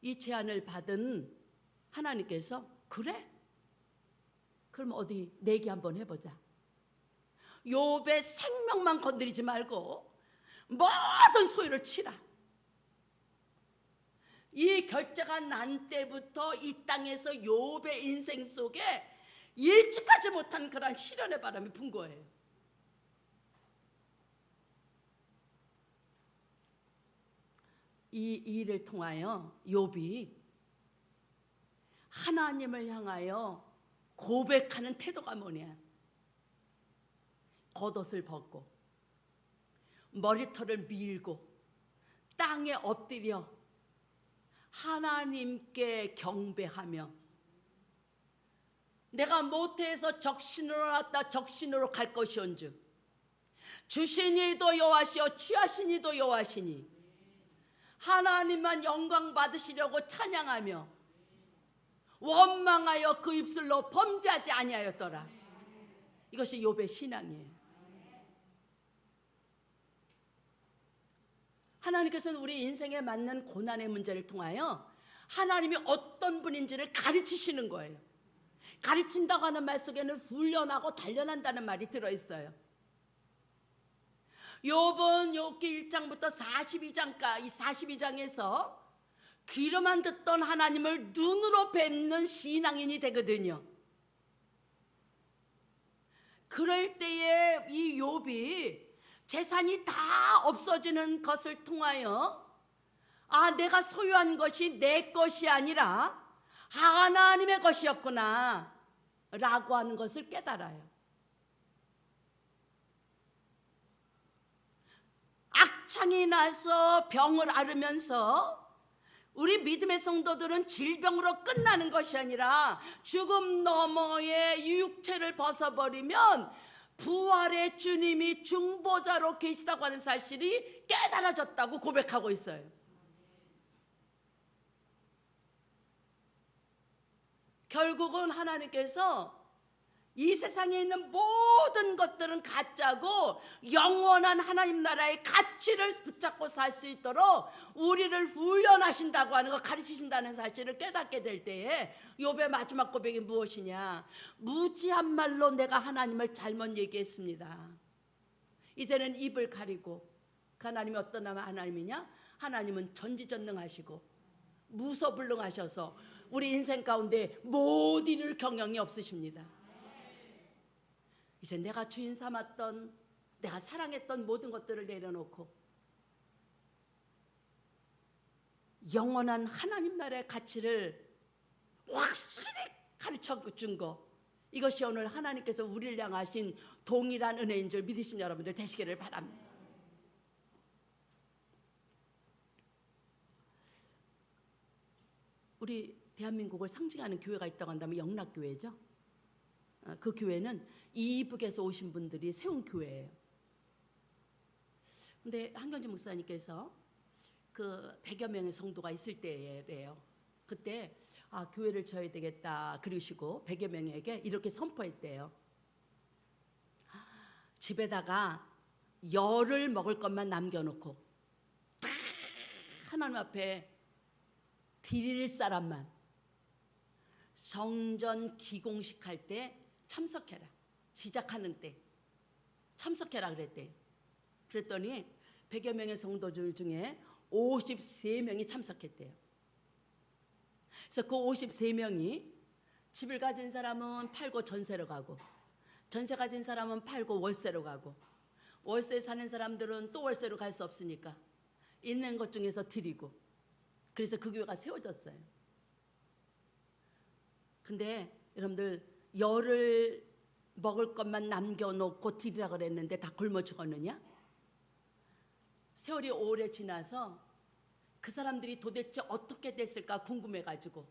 이 제안을 받은 하나님께서 그래? 그럼 어디 내기 한번 해보자. 욥의 생명만 건드리지 말고 모든 소유를 치라. 이 결제가 난 때부터 이 땅에서 욥의 인생 속에 예측하지 못한 그런 시련의 바람이 분 거예요. 이 일을 통하여 욥이 하나님을 향하여 고백하는 태도가 뭐냐? 겉옷을 벗고 머리털을 밀고 땅에 엎드려 하나님께 경배하며 내가 모태에서 적신으로 났다 적신으로 갈 것이온즉 주신 이도 여호와시오 취하신 이도 여호와시니 하나님만 영광 받으시려고 찬양하며 원망하여 그 입술로 범죄하지 아니하였더라. 이것이 욥의 신앙이에요. 하나님께서는 우리 인생에 맞는 고난의 문제를 통하여 하나님이 어떤 분인지를 가르치시는 거예요. 가르친다고 하는 말 속에는 훈련하고 단련한다는 말이 들어있어요. 욥은 욥기 1장부터 42장까지 42장에서 귀로만 듣던 하나님을 눈으로 뵙는 신앙인이 되거든요. 그럴 때에 이 욥이 재산이 다 없어지는 것을 통하여 내가 소유한 것이 내 것이 아니라 하나님의 것이었구나 라고 하는 것을 깨달아요. 악창이 나서 병을 앓으면서 우리 믿음의 성도들은 질병으로 끝나는 것이 아니라 죽음 너머의 육체를 벗어버리면 부활의 주님이 중보자로 계시다고 하는 사실이 깨달아졌다고 고백하고 있어요. 결국은 하나님께서 이 세상에 있는 모든 것들은 가짜고 영원한 하나님 나라의 가치를 붙잡고 살 수 있도록 우리를 훈련하신다고 하는 거, 가르치신다는 사실을 깨닫게 될 때에 욥의 마지막 고백이 무엇이냐? 무지한 말로 내가 하나님을 잘못 얘기했습니다. 이제는 입을 가리고 그 하나님이 어떤 하나님이냐? 하나님은 전지전능하시고 무소불능하셔서 우리 인생 가운데 못 이룰 경영이 없으십니다. 이제 내가 주인 삼았던, 내가 사랑했던 모든 것들을 내려놓고 영원한 하나님 나라의 가치를 확실히 가르쳐 준 거, 이것이 오늘 하나님께서 우리를 향하신 동일한 은혜인 줄 믿으신 여러분들 되시기를 바랍니다. 우리 대한민국을 상징하는 교회가 있다고 한다면 영락교회죠. 그 교회는 이북에서 오신 분들이 세운 교회예요. 근데 한경주 목사님께서 그 100여 명의 성도가 있을 때래요. 그때 교회를 져야 되겠다 그러시고 100여 명에게 이렇게 선포했대요. 집에다가 열을 먹을 것만 남겨놓고 다 하나님 앞에 드릴 사람만 성전 기공식 할 때 참석해라. 시작하는 때 참석해라 그랬대요. 그랬더니 100여 명의 성도들 중에 53명이 참석했대요. 그래서 그 53명이 집을 가진 사람은 팔고 전세로 가고, 전세 가진 사람은 팔고 월세로 가고, 월세 사는 사람들은 또 월세로 갈 수 없으니까 있는 것 중에서 드리고, 그래서 그 교회가 세워졌어요. 근데 여러분들 열을 먹을 것만 남겨놓고 드리라 그랬는데 다 굶어 죽었느냐? 세월이 오래 지나서 그 사람들이 도대체 어떻게 됐을까 궁금해가지고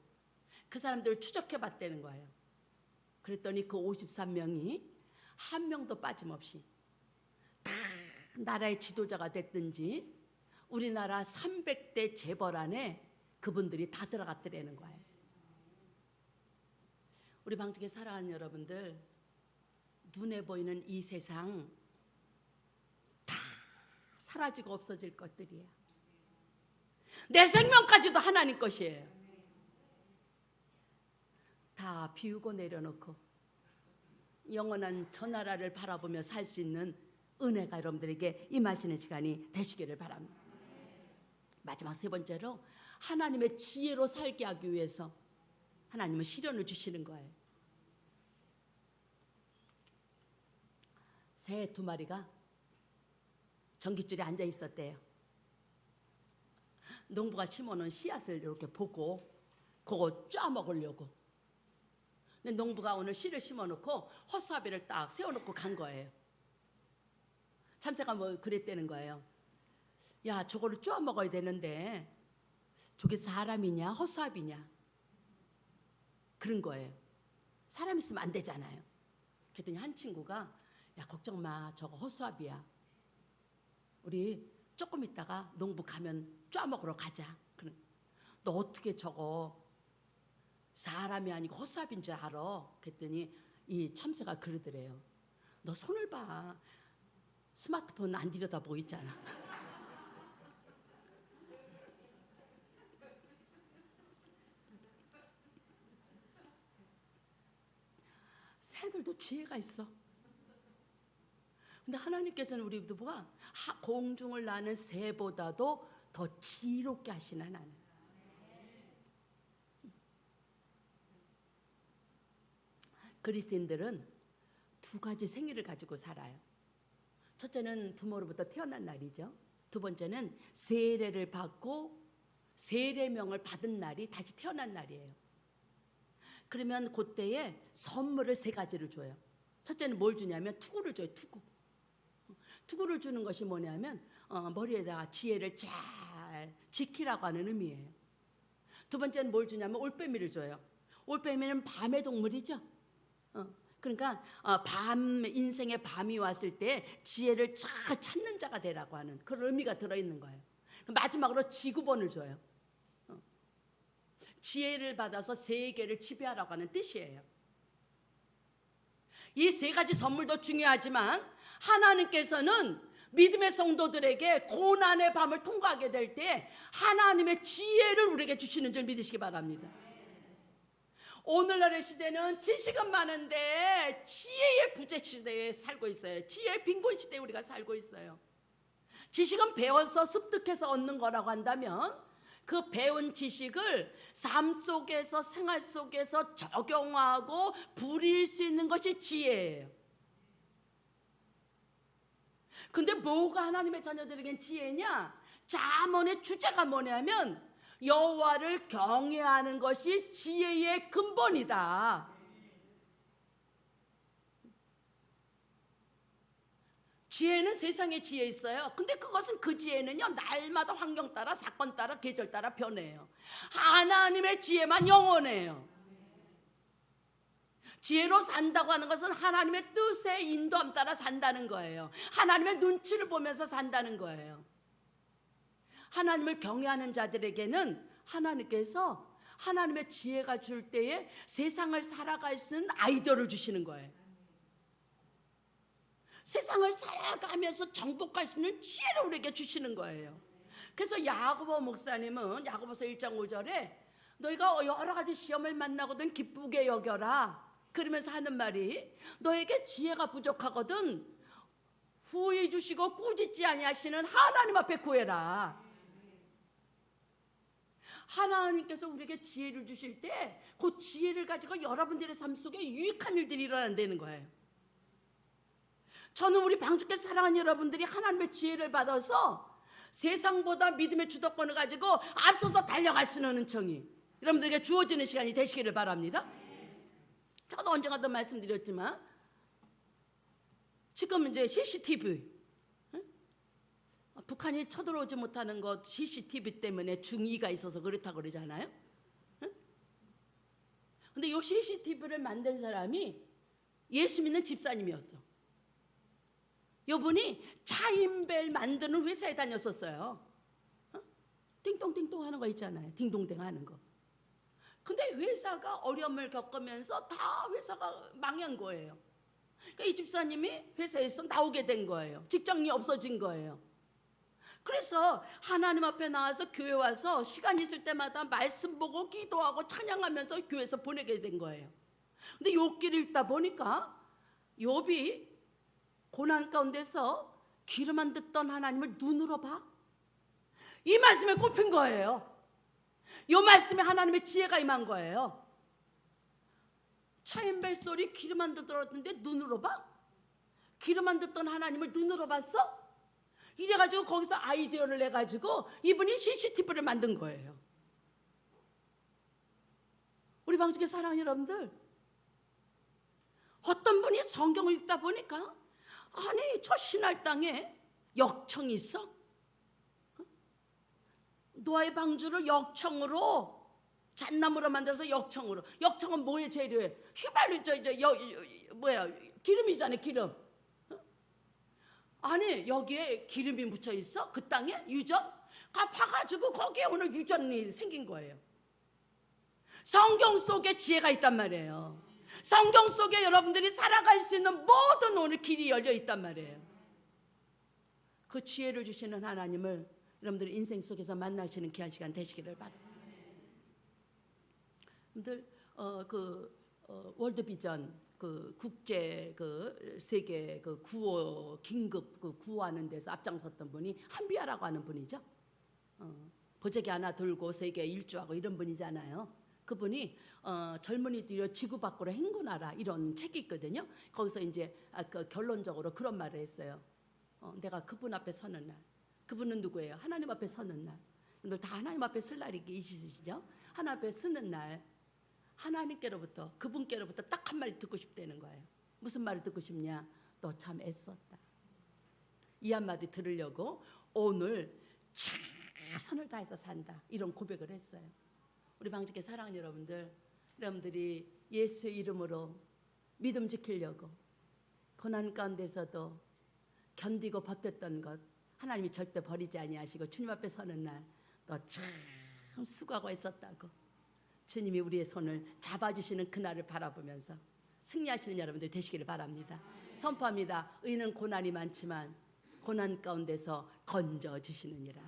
그 사람들을 추적해봤다는 거예요. 그랬더니 그 53명이 한 명도 빠짐없이 다 나라의 지도자가 됐든지 우리나라 300대 재벌 안에 그분들이 다 들어갔더라는 거예요. 우리 방쪽에 살아가는 여러분들, 눈에 보이는 이 세상 다 사라지고 없어질 것들이에요. 내 생명까지도 하나님 것이에요. 다 비우고 내려놓고 영원한 저 나라를 바라보며 살 수 있는 은혜가 여러분들에게 임하시는 시간이 되시기를 바랍니다. 마지막 세 번째로 하나님의 지혜로 살게 하기 위해서 하나님은 시련을 주시는 거예요. 새 2마리가 전깃줄에 앉아 있었대요. 농부가 심어놓은 씨앗을 이렇게 보고 그거 쫙 먹으려고. 근데 농부가 오늘 씨를 심어놓고 헛수아비를 딱 세워놓고 간 거예요. 참새가 뭐 그랬다는 거예요. 야, 저거를 쫙 먹어야 되는데 저게 사람이냐 헛수아비냐 그런 거예요. 사람 있으면 안 되잖아요. 그랬더니 한 친구가 야, 걱정 마, 저거 헛수아비야. 우리 조금 있다가 농부 가면 쫙 먹으러 가자. 그럼 너 어떻게 저거 사람이 아니고 헛수아비인 줄 알아? 그랬더니 이 참새가 그러더래요. 너 손을 봐. 스마트폰 안 들여다보고 있잖아. 새들도 지혜가 있어. 근데 하나님께서는 우리 부부가 공중을 나는 새보다도 더 지혜롭게 하시는 하나님. 그리스인들은 2가지 생일을 가지고 살아요. 첫째는 부모로부터 태어난 날이죠. 2번째는 세례를 받고 세례명을 받은 날이 다시 태어난 날이에요. 그러면 그때에 선물을 3가지를 줘요. 첫째는 뭘 주냐면 투구를 줘요. 투구를 주는 것이 뭐냐면 머리에다가 지혜를 잘 지키라고 하는 의미예요. 2번째는 뭘 주냐면 올빼미를 줘요. 올빼미는 밤의 동물이죠. 그러니까 인생의 밤이 왔을 때 지혜를 잘 찾는 자가 되라고 하는 그런 의미가 들어있는 거예요. 마지막으로 지구본을 줘요. 지혜를 받아서 세계를 지배하라고 하는 뜻이에요. 이 3가지 선물도 중요하지만 하나님께서는 믿음의 성도들에게 고난의 밤을 통과하게 될 때 하나님의 지혜를 우리에게 주시는 줄 믿으시기 바랍니다. 오늘날의 시대는 지식은 많은데 지혜의 부재 시대에 살고 있어요. 지혜의 빈곤 시대에 우리가 살고 있어요. 지식은 배워서 습득해서 얻는 거라고 한다면 그 배운 지식을 삶 속에서 생활 속에서 적용하고 부릴 수 있는 것이 지혜예요. 근데 뭐가 하나님의 자녀들에겐 지혜냐? 잠언의 주제가 뭐냐면 여호와를 경외하는 것이 지혜의 근본이다. 지혜는 세상에 지혜 있어요. 근데 그것은 그 지혜는요, 날마다 환경 따라, 사건 따라, 계절 따라 변해요. 하나님의 지혜만 영원해요. 지혜로 산다고 하는 것은 하나님의 뜻의 인도함 따라 산다는 거예요. 하나님의 눈치를 보면서 산다는 거예요. 하나님을 경외하는 자들에게는 하나님께서 하나님의 지혜가 줄 때에 세상을 살아갈 수 있는 아이디어를 주시는 거예요. 세상을 살아가면서 정복할 수 있는 지혜를 우리에게 주시는 거예요. 그래서 야고보 목사님은 야고보서 1장 5절에 너희가 여러 가지 시험을 만나거든 기쁘게 여겨라. 그러면서 하는 말이 너에게 지혜가 부족하거든 후히 주시고 꾸짖지 아니하시는 하나님 앞에 구해라. 하나님께서 우리에게 지혜를 주실 때 그 지혜를 가지고 여러분들의 삶 속에 유익한 일들이 일어난다는 거예요. 저는 우리 방주께 사랑하는 여러분들이 하나님의 지혜를 받아서 세상보다 믿음의 주도권을 가지고 앞서서 달려갈 수 있는 은총이 여러분들에게 주어지는 시간이 되시기를 바랍니다. 저도 언젠가도 말씀드렸지만 지금 이제 CCTV 북한이 쳐들어오지 못하는 것 CCTV 때문에 중의가 있어서 그렇다고 그러잖아요. 근데 이 CCTV를 만든 사람이 예수 믿는 집사님이었어. 이분이 차인벨 만드는 회사에 다녔었어요. 띵동띵동 하는 거 있잖아요. 딩동댕 하는 거. 근데 회사가 어려움을 겪으면서 다 회사가 망한 거예요. 그러니까 이 집사님이 회사에서 나오게 된 거예요. 직장이 없어진 거예요. 그래서 하나님 앞에 나와서 교회 와서 시간 있을 때마다 말씀 보고 기도하고 찬양하면서 교회에서 보내게 된 거예요. 근데 욥기를 읽다 보니까 욥이 고난 가운데서 귀로만 듣던 하나님을 눈으로 봐. 이 말씀에 꼽힌 거예요. 이 말씀에 하나님의 지혜가 임한 거예요. 차인벨 소리 귀로만 들었는데 눈으로 봐? 귀로만 듣던 하나님을 눈으로 봤어? 이래가지고 거기서 아이디어를 내가지고 이분이 CCTV를 만든 거예요. 우리 방송의 사랑하는 여러분들, 어떤 분이 성경을 읽다 보니까 아니 저 신할 땅에 역청이 있어? 노아의 방주를 역청으로 잣나무로 만들어서 역청으로. 역청은 뭐의 재료예요? 휘발유 기름이잖아요. 기름. 아니 여기에 기름이 묻혀 있어? 그 땅에 유전? 파가지고 거기에 오늘 유전이 생긴 거예요. 성경 속에 지혜가 있단 말이에요. 성경 속에 여러분들이 살아갈 수 있는 모든 오늘 길이 열려 있단 말이에요. 그 지혜를 주시는 하나님을 여러분들의 인생 속에서 만나시는 귀한 시간 되시기를 바랍니다. 여러분들 월드비전 그 국제 그 세계 그 구호 긴급 그 구호하는 데서 앞장섰던 분이 한비아라고 하는 분이죠. 보자기 하나 들고 세계 일주하고 이런 분이잖아요. 그분이 젊은이들이 지구 밖으로 행군하라 이런 책이 있거든요. 거기서 이제 그 결론적으로 그런 말을 했어요. 내가 그분 앞에 서는 날. 그분은 누구예요? 하나님 앞에 서는 날. 여러분들 다 하나님 앞에 설 날이 있으시죠? 하나님 앞에 서는 날 하나님께로부터 그분께로부터 딱 한 마디 듣고 싶다는 거예요. 무슨 말을 듣고 싶냐? 너 참 애썼다. 이 한마디 들으려고 오늘 최선을 다해서 산다. 이런 고백을 했어요. 우리 방주께 사랑하는 여러분들이 예수의 이름으로 믿음 지키려고 고난 가운데서도 견디고 버텼던 것 하나님이 절대 버리지 아니하시고 주님 앞에 서는 날 너 참 수고하고 있었다고 주님이 우리의 손을 잡아주시는 그날을 바라보면서 승리하시는 여러분들 되시기를 바랍니다. 선포합니다. 의인은 고난이 많지만 고난 가운데서 건져주시느니라.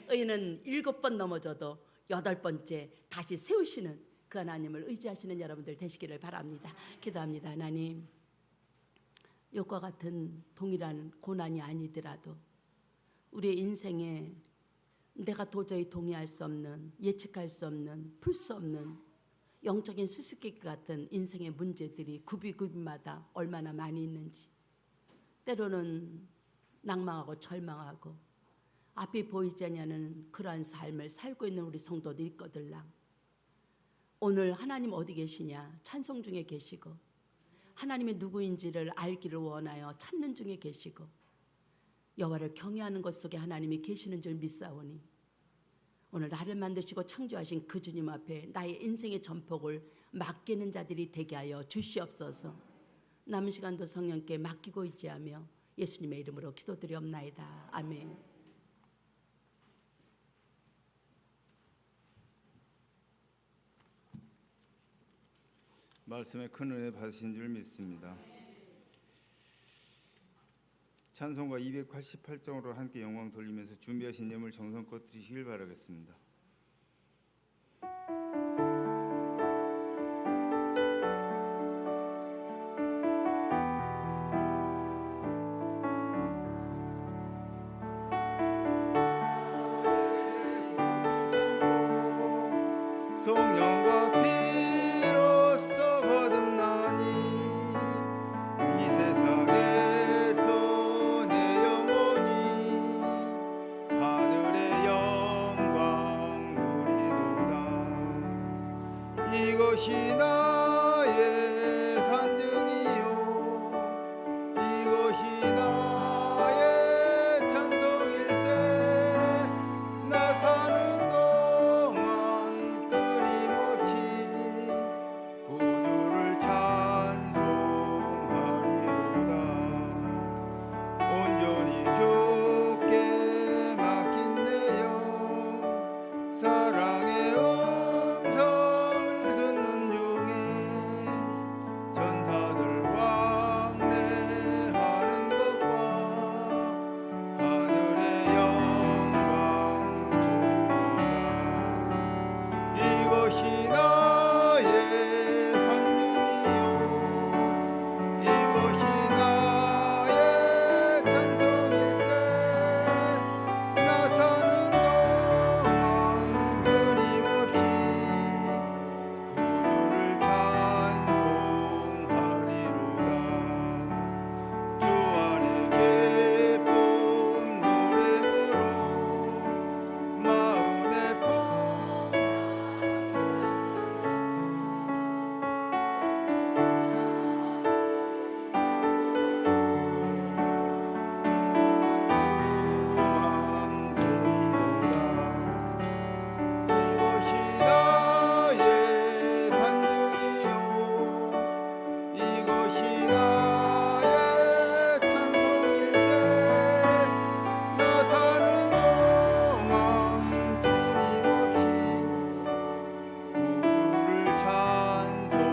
의인은 7번 넘어져도 8번째 다시 세우시는 그 하나님을 의지하시는 여러분들 되시기를 바랍니다. 기도합니다. 하나님, 욕과 같은 동일한 고난이 아니더라도 우리의 인생에 내가 도저히 동의할 수 없는, 예측할 수 없는, 풀 수 없는 영적인 수수께끼 같은 인생의 문제들이 굽이굽이마다 얼마나 많이 있는지, 때로는 낭망하고 절망하고 앞이 보이지 않는 그러한 삶을 살고 있는 우리 성도들 있거들랑 오늘 하나님 어디 계시냐 찬송 중에 계시고 하나님이 누구인지를 알기를 원하여 찾는 중에 계시고 여호와를 경외하는 것 속에 하나님이 계시는 줄 믿사오니 오늘 나를 만드시고 창조하신 그 주님 앞에 나의 인생의 전폭을 맡기는 자들이 되게 하여 주시옵소서. 남은 시간도 성령께 맡기고 의지하며 예수님의 이름으로 기도드리옵나이다. 아멘. 말씀에 큰 은혜 받으신 줄 믿습니다. 찬송가 288장으로 함께 영광 돌리면서 준비하신 예물 정성껏 드리시길 바라겠습니다. 성령과 피로써 거듭나니 이 세상에서 내 영혼이 하늘의 영광 누리도다. 이것이 나의 간증이요 이것이 나의 찬송일세. 나 사는 동안 끊임없이 구주를 찬송하리로다. 온전히 주께 맡긴 내 영 사랑의 음성을 듣는 중에 전사들 왕래하는 것과 하늘의 영광 보리로다. 이것이 나의 간증이요 이것이 나의 찬송일세. 나 사는 동안 끊임없이 구주를 찬송하리로다. 주 안에 기쁨 노래로 마음의 풍 주만 보이로다. 이것이 나의 간증이요 이것이 나의 찬송일세. 나 사는 동안 끊임없이 구주를 찬송하리로다.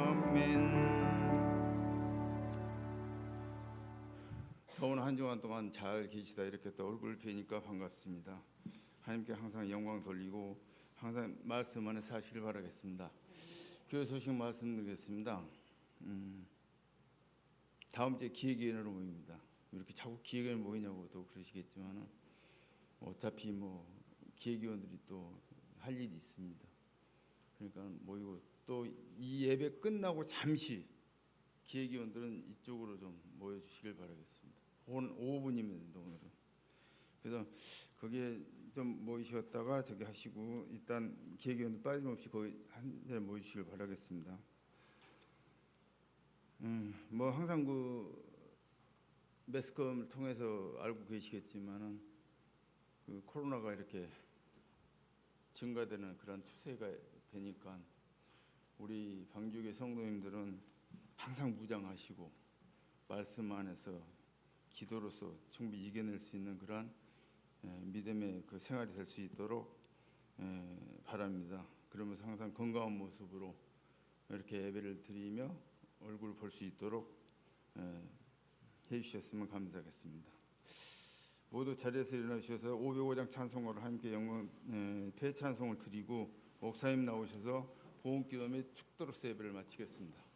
아멘. 더운 한 주간 동안 잘 계시다 이렇게 또 얼굴 뵈니까 반갑습니다. 하나님께 항상 영광 돌리고 항상 말씀 안에 사시길 바라겠습니다. 교회 소식 말씀드리겠습니다. 다음 주에 기획위원회로 모입니다. 이렇게 자꾸 기획위원회 모이냐고 또 그러시겠지만은 어차피 뭐 기획위원들이 또 할 일이 있습니다. 그러니까 모이고 또 이 예배 끝나고 잠시 기획위원들은 이쪽으로 좀 모여주시길 바라겠습니다. 오늘 5분입니다. 오늘은. 그래서 거기에 좀 모이셨다가 저기 하시고 일단 기획위원들 빠짐없이 거기 한 자리에 모이시길 바라겠습니다. 뭐 항상 그 매스컴을 통해서 알고 계시겠지만은 그 코로나가 이렇게 증가되는 그런 추세가 되니까 우리 방주교 성도님들은 항상 무장하시고 말씀 안에서 기도로서 충분히 이겨낼 수 있는 그런 믿음의 그 생활이 될 수 있도록 바랍니다. 그러면서 항상 건강한 모습으로 이렇게 예배를 드리며 얼굴 볼 수 있도록 해주셨으면 감사하겠습니다. 모두 자리에서 일어나셔서 505장 찬송으로 함께 영광 폐찬송을 드리고 목사님 나오셔서 보험기도 및 축도로서 예배를 마치겠습니다.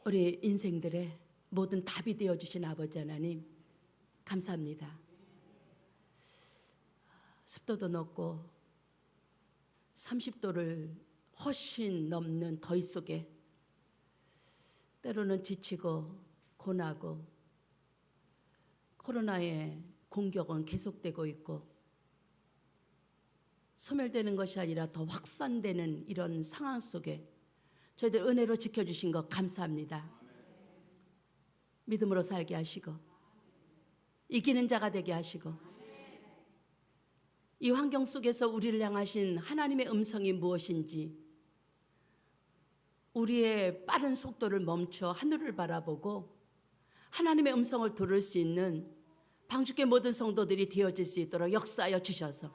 우리 인생들의 모든 답이 되어주신 아버지 하나님 감사합니다. 습도도 높고 30도를 훨씬 넘는 더위 속에 때로는 지치고 고나고 코로나의 공격은 계속되고 있고 소멸되는 것이 아니라 더 확산되는 이런 상황 속에 저희들 은혜로 지켜주신 것 감사합니다. 믿음으로 살게 하시고 이기는 자가 되게 하시고 이 환경 속에서 우리를 향하신 하나님의 음성이 무엇인지 우리의 빠른 속도를 멈춰 하늘을 바라보고 하나님의 음성을 들을 수 있는 방주교 모든 성도들이 되어질 수 있도록 역사하여 주셔서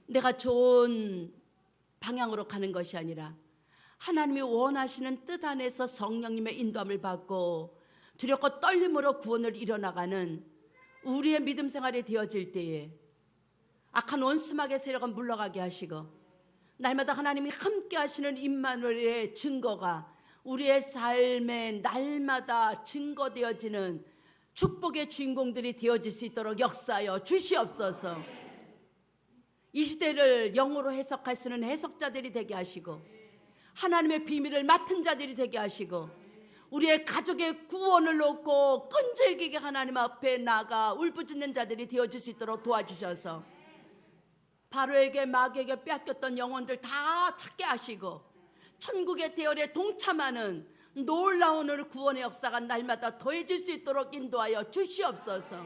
내가 좋은 방향으로 가는 것이 아니라 하나님이 원하시는 뜻 안에서 성령님의 인도함을 받고 두렵고 떨림으로 구원을 이뤄나가는 우리의 믿음 생활이 되어질 때에 악한 원수막의 세력은 물러가게 하시고 날마다 하나님이 함께 하시는 임마누엘의 증거가 우리의 삶에 날마다 증거되어지는 축복의 주인공들이 되어질 수 있도록 역사하여 주시옵소서. 이 시대를 영어로 해석할 수 있는 해석자들이 되게 하시고 하나님의 비밀을 맡은 자들이 되게 하시고 우리의 가족의 구원을 놓고 끈질기게 하나님 앞에 나가 울부짖는 자들이 되어질 수 있도록 도와주셔서 바로에게 마귀에게 빼앗겼던 영혼들 다 찾게 하시고 천국의 대열에 동참하는 놀라운 구원의 역사가 날마다 더해질 수 있도록 인도하여 주시옵소서.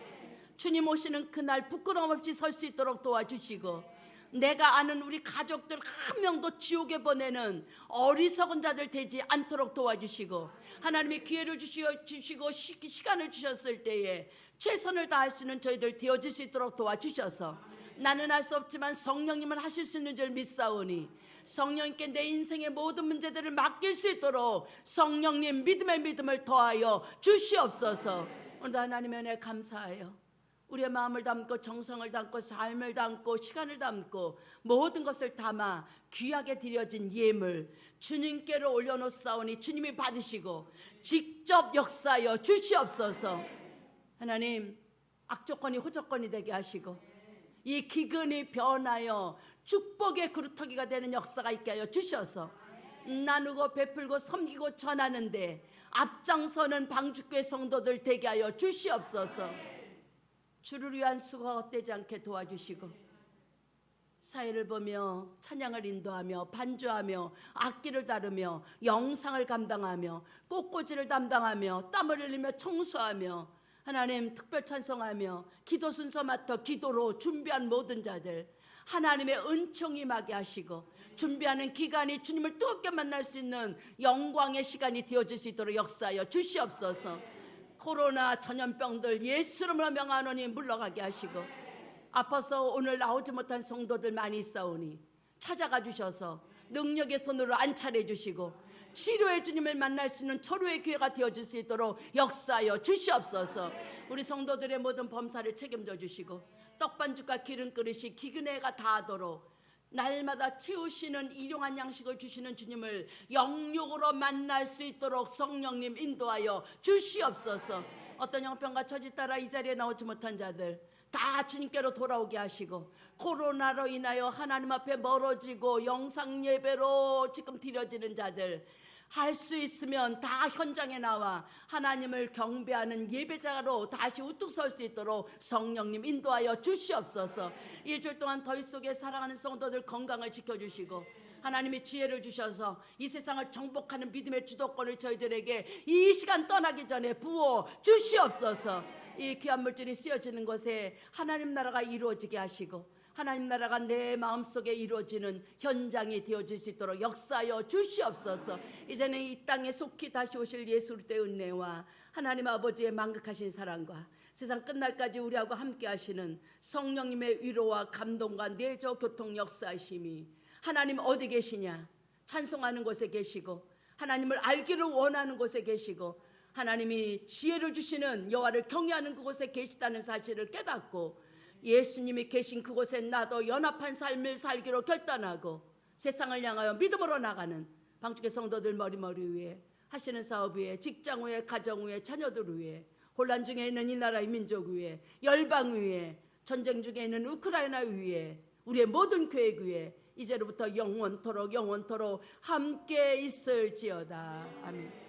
주님 오시는 그날 부끄러움 없이 설 수 있도록 도와주시고 내가 아는 우리 가족들 한 명도 지옥에 보내는 어리석은 자들 되지 않도록 도와주시고 하나님이 기회를 주시고 시간을 주셨을 때에 최선을 다할 수 있는 저희들 되어질 수 있도록 도와주셔서 나는 할 수 없지만 성령님은 하실 수 있는 줄 믿사오니 성령님께 내 인생의 모든 문제들을 맡길 수 있도록 성령님 믿음의 믿음을 더하여 주시옵소서. 오늘 하나님의 은혜 감사해요. 우리의 마음을 담고 정성을 담고 삶을 담고 시간을 담고 모든 것을 담아 귀하게 드려진 예물 주님께로 올려놓사오니 주님이 받으시고 직접 역사하여 주시옵소서. 하나님 악조건이 호조건이 되게 하시고 이 기근이 변하여 축복의 그루터기가 되는 역사가 있게 하여 주셔서 나누고 베풀고 섬기고 전하는데 앞장서는 방주교회 성도들 되게 하여 주시옵소서. 주를 위한 수고가 헛되지 않게 도와주시고 사회를 보며 찬양을 인도하며 반주하며 악기를 다루며 영상을 감당하며 꽃꽂이를 담당하며 땀을 흘리며 청소하며 하나님 특별 찬송하며 기도 순서 맡아 기도로 준비한 모든 자들 하나님의 은총이 임하게 하시고 준비하는 기간이 주님을 뜨겁게 만날 수 있는 영광의 시간이 되어질 수 있도록 역사하여 주시옵소서. 코로나 전염병들 예수 이름으로 명하노니 물러가게 하시고 아파서 오늘 나오지 못한 성도들 많이 있사오니 찾아가 주셔서 능력의 손으로 안찰해 주시고 치료의 주님을 만날 수 있는 초로의 기회가 되어질 수 있도록 역사하여 주시옵소서. 우리 성도들의 모든 범사를 책임져 주시고 떡반죽과 기름 그릇이 기근해가 다하도록 날마다 채우시는 일용한 양식을 주시는 주님을 영육으로 만날 수 있도록 성령님 인도하여 주시옵소서. 어떤 형편과 처지 따라 이 자리에 나오지 못한 자들 다 주님께로 돌아오게 하시고 코로나로 인하여 하나님 앞에 멀어지고 영상 예배로 지금 드려지는 자들 할 수 있으면 다 현장에 나와 하나님을 경배하는 예배자로 다시 우뚝 설 수 있도록 성령님 인도하여 주시옵소서. 일주일 동안 더위 속에 살아가는 성도들 건강을 지켜주시고 하나님이 지혜를 주셔서 이 세상을 정복하는 믿음의 주도권을 저희들에게 이 시간 떠나기 전에 부어 주시옵소서. 이 귀한 물질이 쓰여지는 곳에 하나님 나라가 이루어지게 하시고 하나님 나라가 내 마음속에 이루어지는 현장이 되어질 수 있도록 역사하여 주시옵소서. 이제는 이 땅에 속히 다시 오실 예수 그리스도의 은혜와 하나님 아버지의 만극하신 사랑과 세상 끝날까지 우리하고 함께 하시는 성령님의 위로와 감동과 내조 교통 역사하심이 하나님 어디 계시냐 찬송하는 곳에 계시고 하나님을 알기를 원하는 곳에 계시고 하나님이 지혜를 주시는 여호와를 경외하는 그곳에 계시다는 사실을 깨닫고 예수님이 계신 그곳에 나도 연합한 삶을 살기로 결단하고 세상을 향하여 믿음으로 나가는 방주교 성도들 머리 위에 하시는 사업 위에, 직장 위에, 가정 위에, 자녀들 위에, 혼란 중에 있는 이 나라의 민족 위에, 열방 위에, 전쟁 중에 있는 우크라이나 위에, 우리의 모든 계획 위에 이제로부터 영원토록 함께 있을지어다. 아멘.